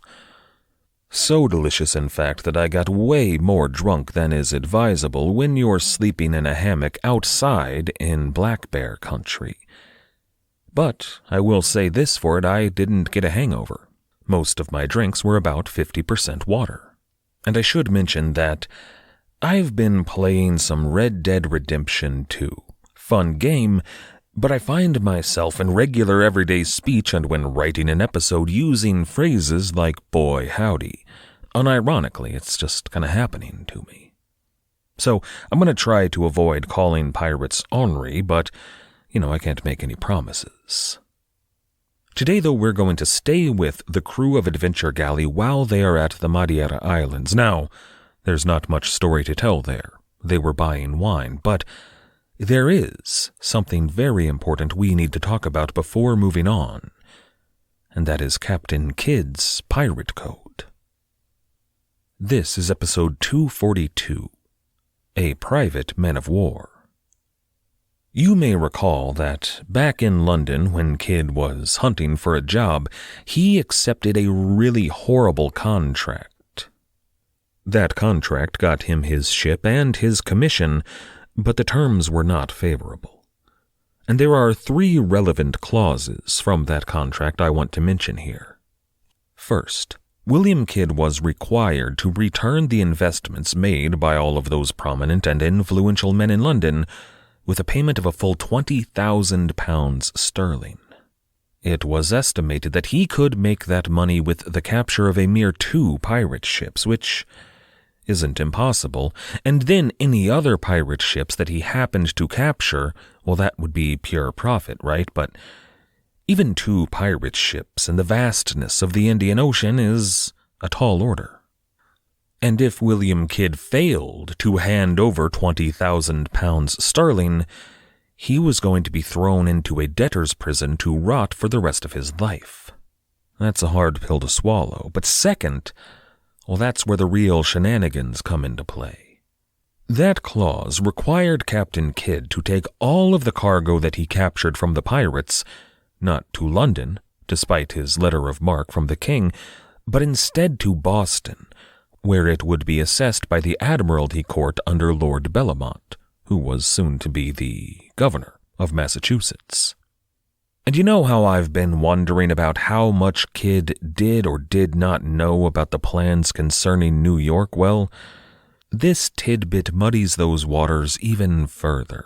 So delicious, in fact, that I got way more drunk than is advisable when you're sleeping in a hammock outside in Black Bear country. But I will say this for it, I didn't get a hangover. Most of my drinks were about 50% water. And I should mention that I've been playing some Red Dead Redemption 2. Fun game, but I find myself in regular everyday speech and when writing an episode using phrases like boy howdy. Unironically, it's just kind of happening to me. So I'm going to try to avoid calling pirates ornery, but, I can't make any promises. Today, though, we're going to stay with the crew of Adventure Galley while they are at the Madeira Islands. Now, there's not much story to tell there. They were buying wine, but there is something very important we need to talk about before moving on, and that is Captain Kidd's pirate code. This is episode 242, A Private Man of War. You may recall that back in London when Kidd was hunting for a job, he accepted a really horrible contract. That contract got him his ship and his commission, but the terms were not favorable. And there are 3 relevant clauses from that contract I want to mention here. First, William Kidd was required to return the investments made by all of those prominent and influential men in London with a payment of a full £20,000 sterling. It was estimated that he could make that money with the capture of a mere 2 pirate ships, which isn't impossible, and then any other pirate ships that he happened to capture, well, that would be pure profit, right? But even 2 pirate ships in the vastness of the Indian Ocean is a tall order. And if William Kidd failed to hand over £20,000 sterling, he was going to be thrown into a debtor's prison to rot for the rest of his life. That's a hard pill to swallow. But second, well, that's where the real shenanigans come into play. That clause required Captain Kidd to take all of the cargo that he captured from the pirates, not to London, despite his letter of marque from the king, but instead to Boston, where it would be assessed by the Admiralty Court under Lord Bellamont, who was soon to be the governor of Massachusetts. And you know how I've been wondering about how much Kidd did or did not know about the plans concerning New York? Well, this tidbit muddies those waters even further.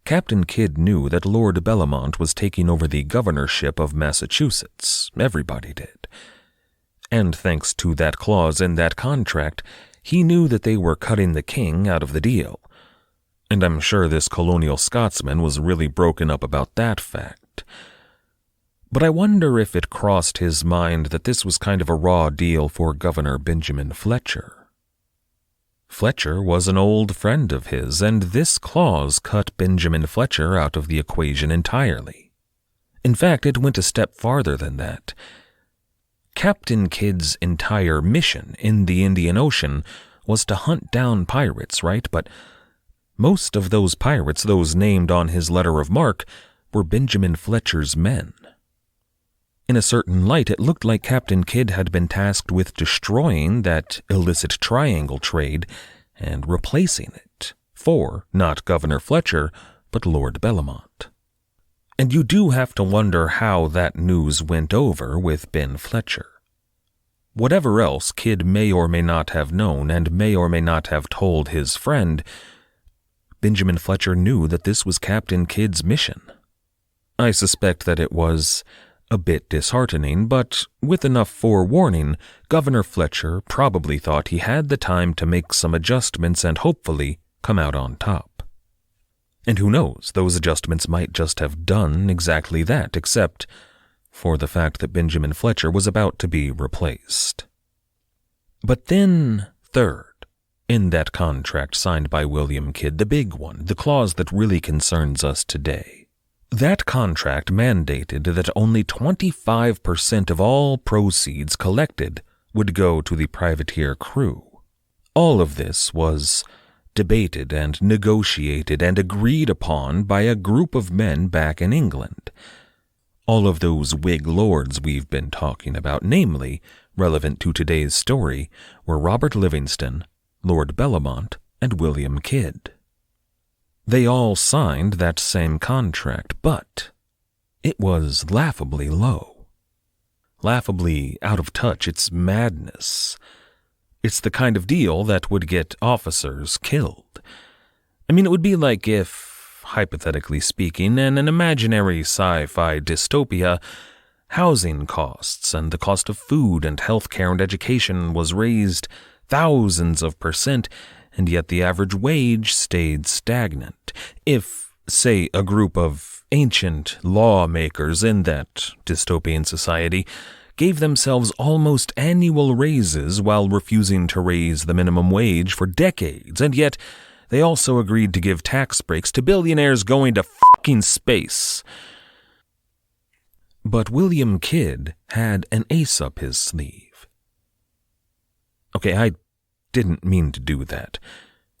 Captain Kidd knew that Lord Bellamont was taking over the governorship of Massachusetts. Everybody did. And thanks to that clause in that contract, he knew that they were cutting the king out of the deal. And I'm sure this colonial Scotsman was really broken up about that fact. But I wonder if it crossed his mind that this was kind of a raw deal for Governor Benjamin Fletcher. Fletcher was an old friend of his, and this clause cut Benjamin Fletcher out of the equation entirely. In fact, it went a step farther than that. Captain Kidd's entire mission in the Indian Ocean was to hunt down pirates, right? But most of those pirates, those named on his letter of marque, were Benjamin Fletcher's men. In a certain light, it looked like Captain Kidd had been tasked with destroying that illicit triangle trade and replacing it for not Governor Fletcher, but Lord Bellamont. And you do have to wonder how that news went over with Ben Fletcher. Whatever else Kidd may or may not have known and may or may not have told his friend, Benjamin Fletcher knew that this was Captain Kidd's mission. I suspect that it was a bit disheartening, but with enough forewarning, Governor Fletcher probably thought he had the time to make some adjustments and hopefully come out on top. And who knows, those adjustments might just have done exactly that, except for the fact that Benjamin Fletcher was about to be replaced. But then, third, in that contract signed by William Kidd, the big one, the clause that really concerns us today, that contract mandated that only 25% of all proceeds collected would go to the privateer crew. All of this was debated and negotiated and agreed upon by a group of men back in England. All of those Whig lords we've been talking about, namely, relevant to today's story, were Robert Livingston, Lord Bellamont, and William Kidd. They all signed that same contract, but it was laughably low. Laughably out of touch. It's madness. It's the kind of deal that would get officers killed. I mean, it would be like if, hypothetically speaking, in an imaginary sci-fi dystopia, housing costs and the cost of food and healthcare and education was raised thousands of %, and yet the average wage stayed stagnant. If, say, a group of ancient lawmakers in that dystopian society gave themselves almost annual raises while refusing to raise the minimum wage for decades, and yet they also agreed to give tax breaks to billionaires going to fucking space. But William Kidd had an ace up his sleeve. Okay, I didn't mean to do that.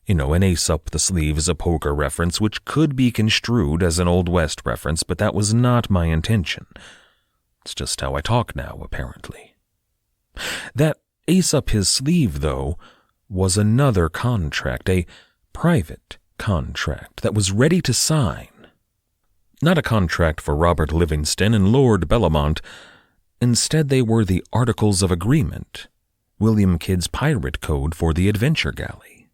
You know, an ace up the sleeve is a poker reference which could be construed as an Old West reference, but that was not my intention. It's just how I talk now, apparently. That ace up his sleeve, though, was another contract, a private contract that was ready to sign. Not a contract for Robert Livingston and Lord Bellamont. Instead, they were the Articles of Agreement, William Kidd's pirate code for the adventure galley.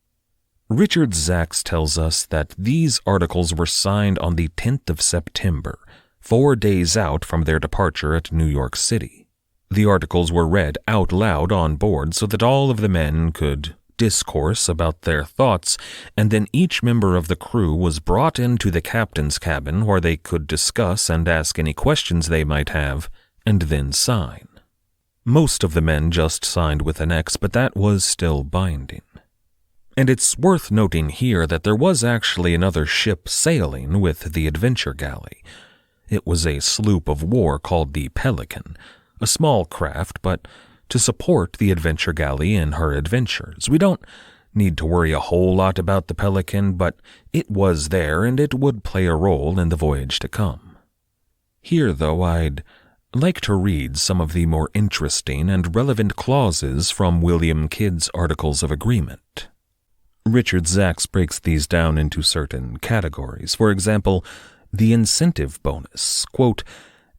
Richard Zacks tells us that these articles were signed on the 10th of September, 4 days out from their departure at New York City. The articles were read out loud on board so that all of the men could discourse about their thoughts, and then each member of the crew was brought into the captain's cabin where they could discuss and ask any questions they might have, and then sign. Most of the men just signed with an X, but that was still binding. And it's worth noting here that there was actually another ship sailing with the adventure galley. It was a sloop of war called the Pelican, a small craft, but to support the adventure galley in her adventures. We don't need to worry a whole lot about the Pelican, but it was there and it would play a role in the voyage to come. Here, though, I'd like to read some of the more interesting and relevant clauses from William Kidd's Articles of Agreement. Richard Zacks breaks these down into certain categories. For example, the incentive bonus. Quote,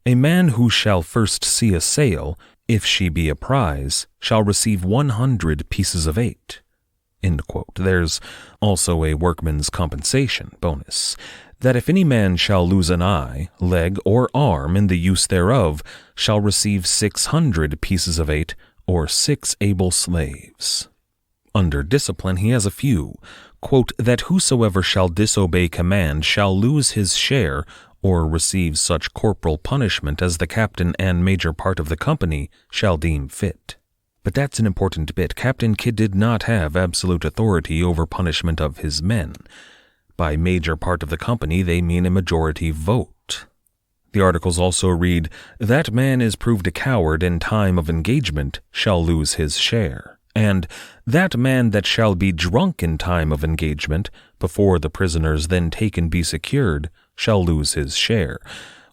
"A man who shall first see a sail, if she be a prize, shall receive 100 pieces of eight." End quote. There's also a workman's compensation bonus, that if any man shall lose an eye, leg, or arm in the use thereof, shall receive 600 pieces of eight, or 6 able slaves. Under discipline, he has a few. quote, that whosoever shall disobey command shall lose his share or receive such corporal punishment as the captain and major part of the company shall deem fit. But that's an important bit. Captain Kidd did not have absolute authority over punishment of his men. By major part of the company, they mean a majority vote. The articles also read, that man is proved a coward in time of engagement shall lose his share, and that man that shall be drunk in time of engagement, before the prisoners then taken be secured, shall lose his share.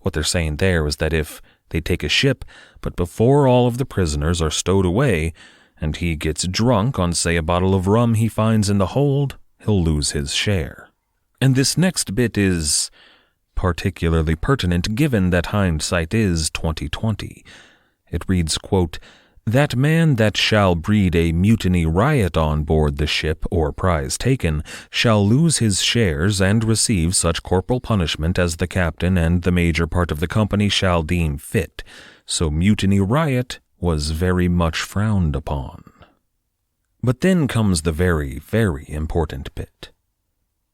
What they're saying there is that if they take a ship, but before all of the prisoners are stowed away, and he gets drunk on, say, a bottle of rum he finds in the hold, he'll lose his share. And this next bit is particularly pertinent given that hindsight is 2020. It reads, quote, that man that shall breed a mutiny riot on board the ship or prize taken shall lose his shares and receive such corporal punishment as the captain and the major part of the company shall deem fit. So mutiny riot was very much frowned upon. But then comes the very, very important bit.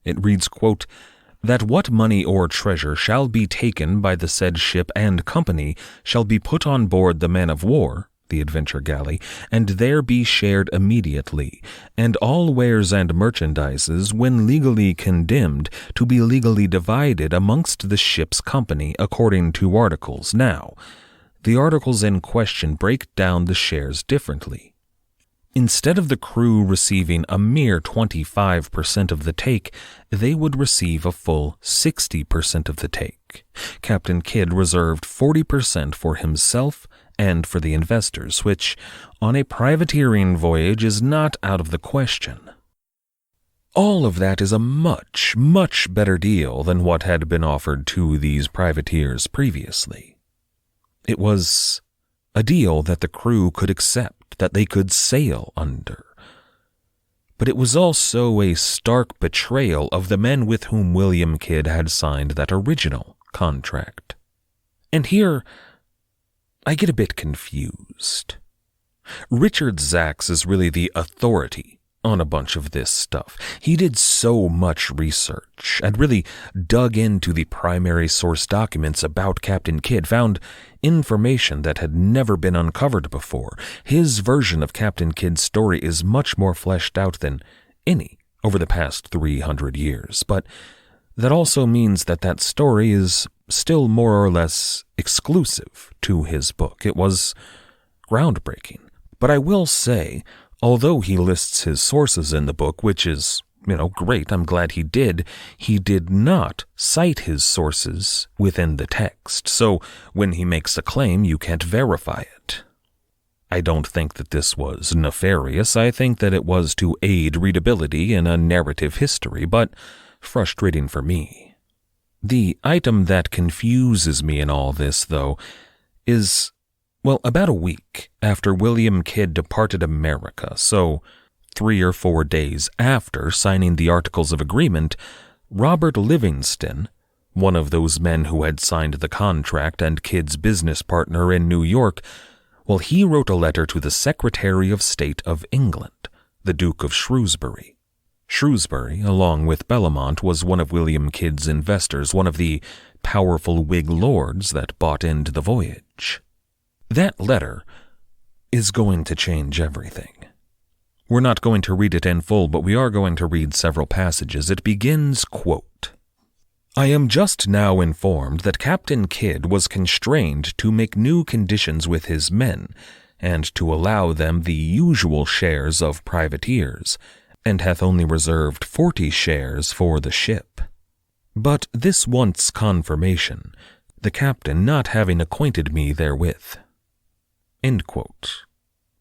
It reads, quote, that what money or treasure shall be taken by the said ship and company shall be put on board the man of war, the adventure galley, and there be shared immediately, and all wares and merchandises, when legally condemned, to be legally divided amongst the ship's company according to articles. Now, the articles in question break down the shares differently. Instead of the crew receiving a mere 25% of the take, they would receive a full 60% of the take. Captain Kidd reserved 40% for himself and for the investors, which, on a privateering voyage, is not out of the question. All of that is a much, much better deal than what had been offered to these privateers previously. It was a deal that the crew could accept, that they could sail under. But it was also a stark betrayal of the men with whom William Kidd had signed that original contract. And here, I get a bit confused. Richard Zacks is really the authority on a bunch of this stuff. He did so much research and really dug into the primary source documents about Captain Kidd, found information that had never been uncovered before. His version of Captain Kidd's story is much more fleshed out than any over the past 300 years, but that also means that that story is still more or less exclusive to his book. It was groundbreaking. But I will say, although he lists his sources in the book, which is, great, I'm glad he did not cite his sources within the text. So when he makes a claim, you can't verify it. I don't think that this was nefarious. I think that it was to aid readability in a narrative history, but frustrating for me. The item that confuses me in all this, though, is, about a week after William Kidd departed America, so 3 or 4 days after signing the Articles of Agreement, Robert Livingston, one of those men who had signed the contract and Kidd's business partner in New York, he wrote a letter to the Secretary of State of England, the Duke of Shrewsbury. Shrewsbury, along with Bellamont, was one of William Kidd's investors, one of the powerful Whig lords that bought into the voyage. That letter is going to change everything. We're not going to read it in full, but we are going to read several passages. It begins, quote, I am just now informed that Captain Kidd was constrained to make new conditions with his men, and to allow them the usual shares of privateers, and hath only reserved 40 shares for the ship. But this wants confirmation, the captain not having acquainted me therewith. End quote.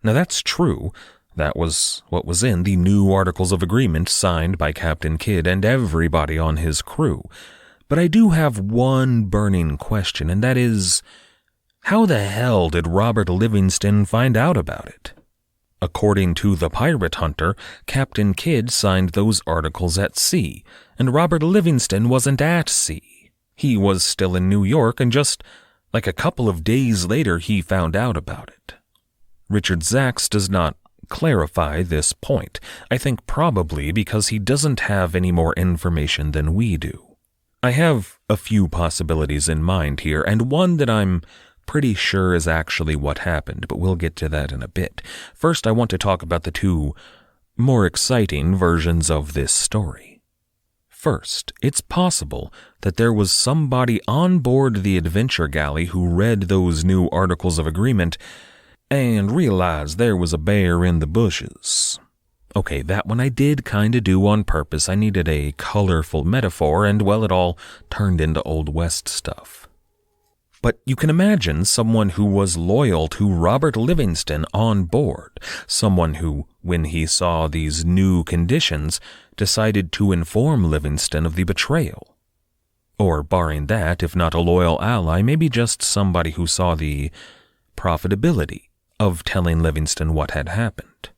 Now that's true. That was what was in the new Articles of Agreement signed by Captain Kidd and everybody on his crew. But I do have one burning question, and that is, how the hell did Robert Livingston find out about it? According to the Pirate Hunter, Captain Kidd signed those articles at sea, and Robert Livingston wasn't at sea. He was still in New York, and just a couple of days later he found out about it. Richard Zacks does not clarify this point. I think probably because he doesn't have any more information than we do. I have a few possibilities in mind here, and one that I'm pretty sure is actually what happened, but we'll get to that in a bit. First, I want to talk about the two more exciting versions of this story. First, it's possible that there was somebody on board the adventure galley who read those new Articles of Agreement and realized there was a bear in the bushes. Okay, that one I did kinda do on purpose. I needed a colorful metaphor, and well, it all turned into Old West stuff. But you can imagine someone who was loyal to Robert Livingston on board, someone who, when he saw these new conditions, decided to inform Livingston of the betrayal. Or, barring that, if not a loyal ally, maybe just somebody who saw the profitability of telling Livingston what had happened.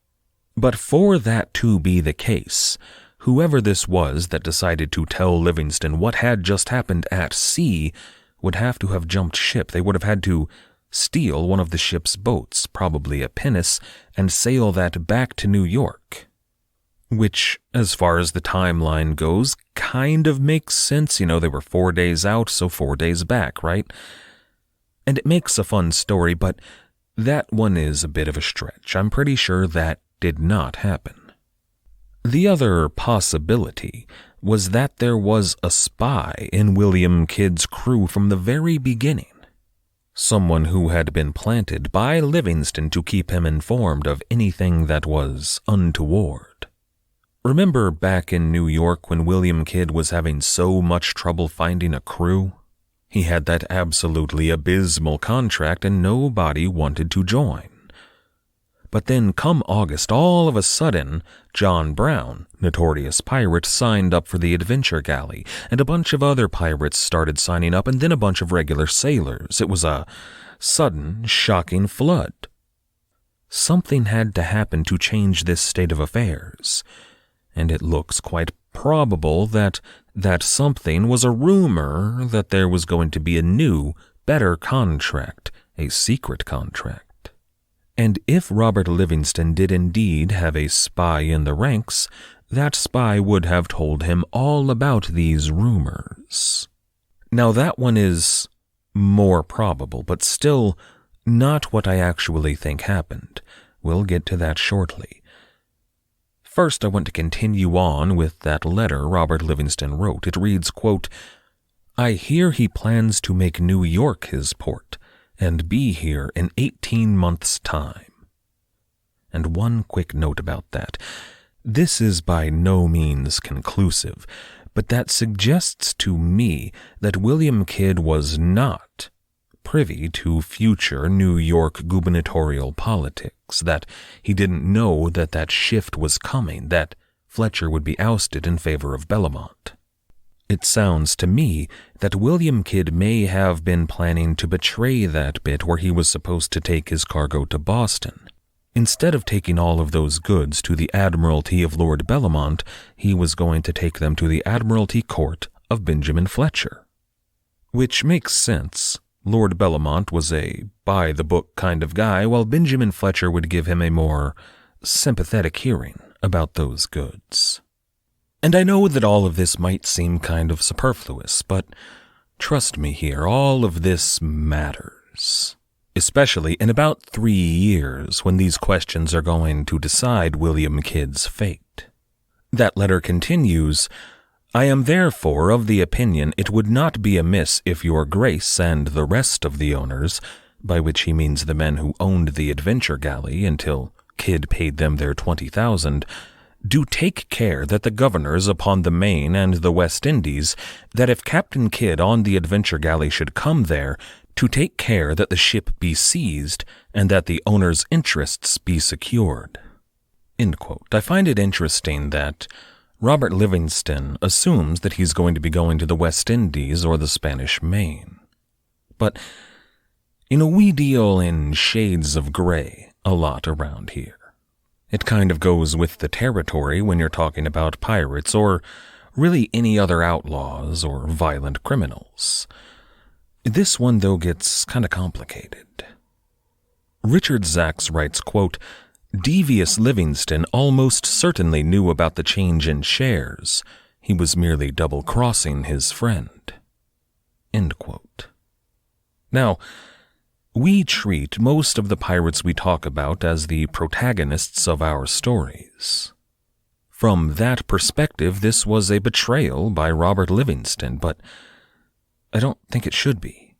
But for that to be the case, whoever this was that decided to tell Livingston what had just happened at sea would have to have jumped ship. They would have had to steal one of the ship's boats, probably a pinnace, and sail that back to New York. Which, as far as the timeline goes, kind of makes sense. They were 4 days out, so 4 days back, right? And it makes a fun story, but that one is a bit of a stretch. I'm pretty sure that did not happen. The other possibility was that there was a spy in William Kidd's crew from the very beginning. Someone who had been planted by Livingston to keep him informed of anything that was untoward. Remember back in New York when William Kidd was having so much trouble finding a crew? He had that absolutely abysmal contract and nobody wanted to join. But then come August, all of a sudden, John Brown, notorious pirate, signed up for the adventure galley, and a bunch of other pirates started signing up, and then a bunch of regular sailors. It was a sudden, shocking flood. Something had to happen to change this state of affairs, and it looks quite probable that that something was a rumor that there was going to be a new, better contract, a secret contract. And if Robert Livingston did indeed have a spy in the ranks, that spy would have told him all about these rumors. Now that one is more probable, but still not what I actually think happened. We'll get to that shortly. First, I want to continue on with that letter Robert Livingston wrote. It reads, quote, "I hear he plans to make New York his port and be here in 18 months' time." And one quick note about that. This is by no means conclusive, but that suggests to me that William Kidd was not privy to future New York gubernatorial politics, that he didn't know that that shift was coming, that Fletcher would be ousted in favor of Bellamont. It sounds to me that William Kidd may have been planning to betray that bit where he was supposed to take his cargo to Boston. Instead of taking all of those goods to the Admiralty of Lord Bellamont, he was going to take them to the Admiralty Court of Benjamin Fletcher. Which makes sense. Lord Bellamont was a by-the-book kind of guy, while Benjamin Fletcher would give him a more sympathetic hearing about those goods. And I know that all of this might seem kind of superfluous, but trust me here, all of this matters. Especially in about 3 years when these questions are going to decide William Kidd's fate. That letter continues, "I am therefore of the opinion it would not be amiss if your grace and the rest of the owners," by which he means the men who owned the adventure galley until Kidd paid them their 20,000, "do take care that the governors upon the Main and the West Indies, that if Captain Kidd on the adventure galley should come there, to take care that the ship be seized and that the owner's interests be secured." End quote. I find it interesting that Robert Livingston assumes that he's going to be going to the West Indies or the Spanish Main. But, we deal in shades of gray a lot around here. It kind of goes with the territory when you're talking about pirates or really any other outlaws or violent criminals. This one, though, gets kind of complicated. Richard Zacks writes, quote, Devious Livingston almost certainly knew about the change in shares. He was merely double-crossing his friend. End quote. Now, we treat most of the pirates we talk about as the protagonists of our stories. From that perspective, this was a betrayal by Robert Livingston, but I don't think it should be.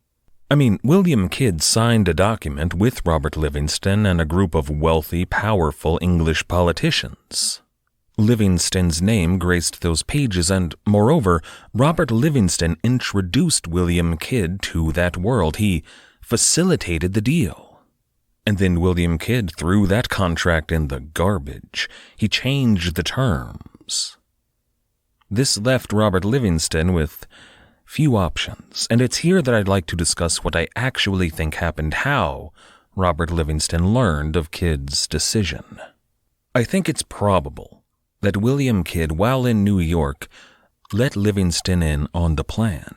I mean, William Kidd signed a document with Robert Livingston and a group of wealthy, powerful English politicians. Livingston's name graced those pages, and, moreover, Robert Livingston introduced William Kidd to that world. He facilitated the deal. And then William Kidd threw that contract in the garbage. He changed the terms. This left Robert Livingston with few options, and it's here that I'd like to discuss what I actually think happened, how Robert Livingston learned of Kidd's decision. I think it's probable that William Kidd, while in New York, let Livingston in on the plan.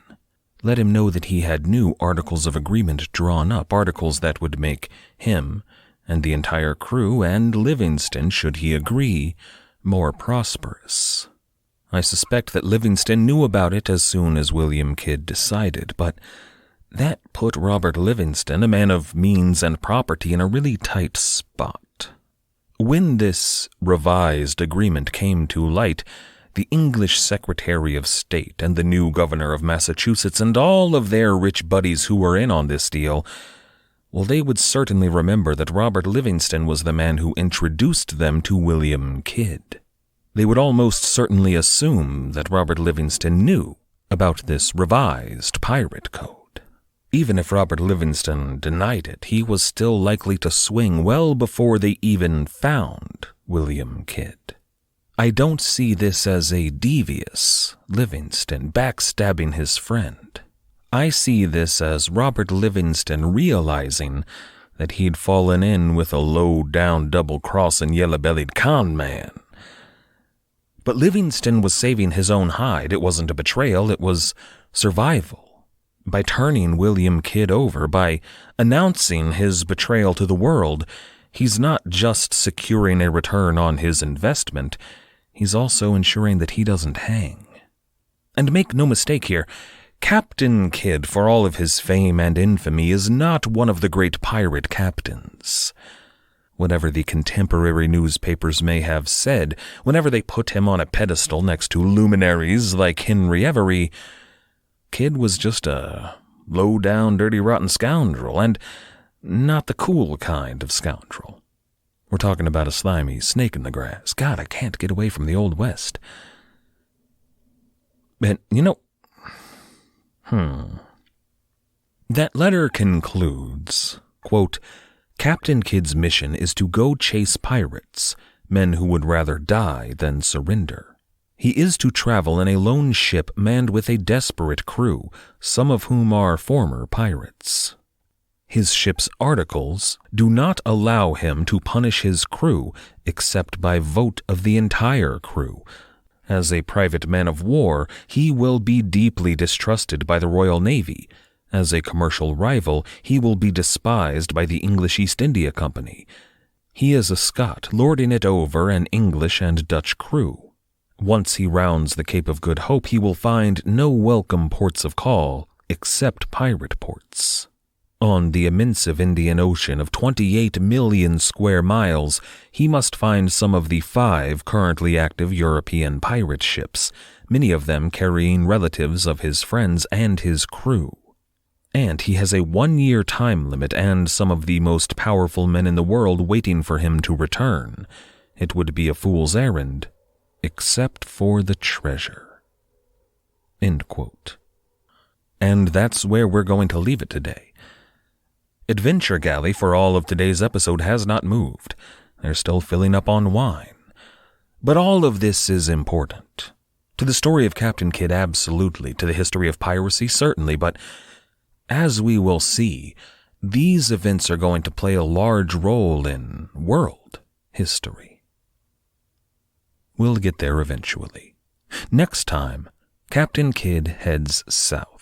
Let him know that he had new articles of agreement drawn up, articles that would make him and the entire crew and Livingston, should he agree, more prosperous. I suspect that Livingston knew about it as soon as William Kidd decided, but that put Robert Livingston, a man of means and property, in a really tight spot. When this revised agreement came to light, the English Secretary of State and the new governor of Massachusetts and all of their rich buddies who were in on this deal, well, they would certainly remember that Robert Livingston was the man who introduced them to William Kidd. They would almost certainly assume that Robert Livingston knew about this revised pirate code. Even if Robert Livingston denied it, he was still likely to swing well before they even found William Kidd. I don't see this as a devious Livingston backstabbing his friend. I see this as Robert Livingston realizing that he'd fallen in with a low-down, double-crossing, yellow-bellied con man. But Livingston was saving his own hide. It wasn't a betrayal, it was survival. By turning William Kidd over, by announcing his betrayal to the world, he's not just securing a return on his investment, he's also ensuring that he doesn't hang. And make no mistake here, Captain Kidd, for all of his fame and infamy, is not one of the great pirate captains. Whatever the contemporary newspapers may have said, whenever they put him on a pedestal next to luminaries like Henry Every, Kidd was just a low-down, dirty, rotten scoundrel, and not the cool kind of scoundrel. We're talking about a slimy snake in the grass. God, I can't get away from the Old West. But, that letter concludes, quote, Captain Kidd's mission is to go chase pirates, men who would rather die than surrender. He is to travel in a lone ship manned with a desperate crew, some of whom are former pirates. His ship's articles do not allow him to punish his crew except by vote of the entire crew. As a private man of war, he will be deeply distrusted by the Royal Navy. As a commercial rival, he will be despised by the English East India Company. He is a Scot, lording it over an English and Dutch crew. Once he rounds the Cape of Good Hope, he will find no welcome ports of call except pirate ports. On the immense Indian Ocean of 28 million square miles, he must find some of the 5 currently active European pirate ships, many of them carrying relatives of his friends and his crew. And he has a 1-year time limit and some of the most powerful men in the world waiting for him to return. It would be a fool's errand, except for the treasure. End quote. And that's where we're going to leave it today. Adventure Galley for all of today's episode has not moved. They're still filling up on wine. But all of this is important. To the story of Captain Kidd, absolutely. To the history of piracy, certainly. But as we will see, these events are going to play a large role in world history. We'll get there eventually. Next time, Captain Kidd heads south.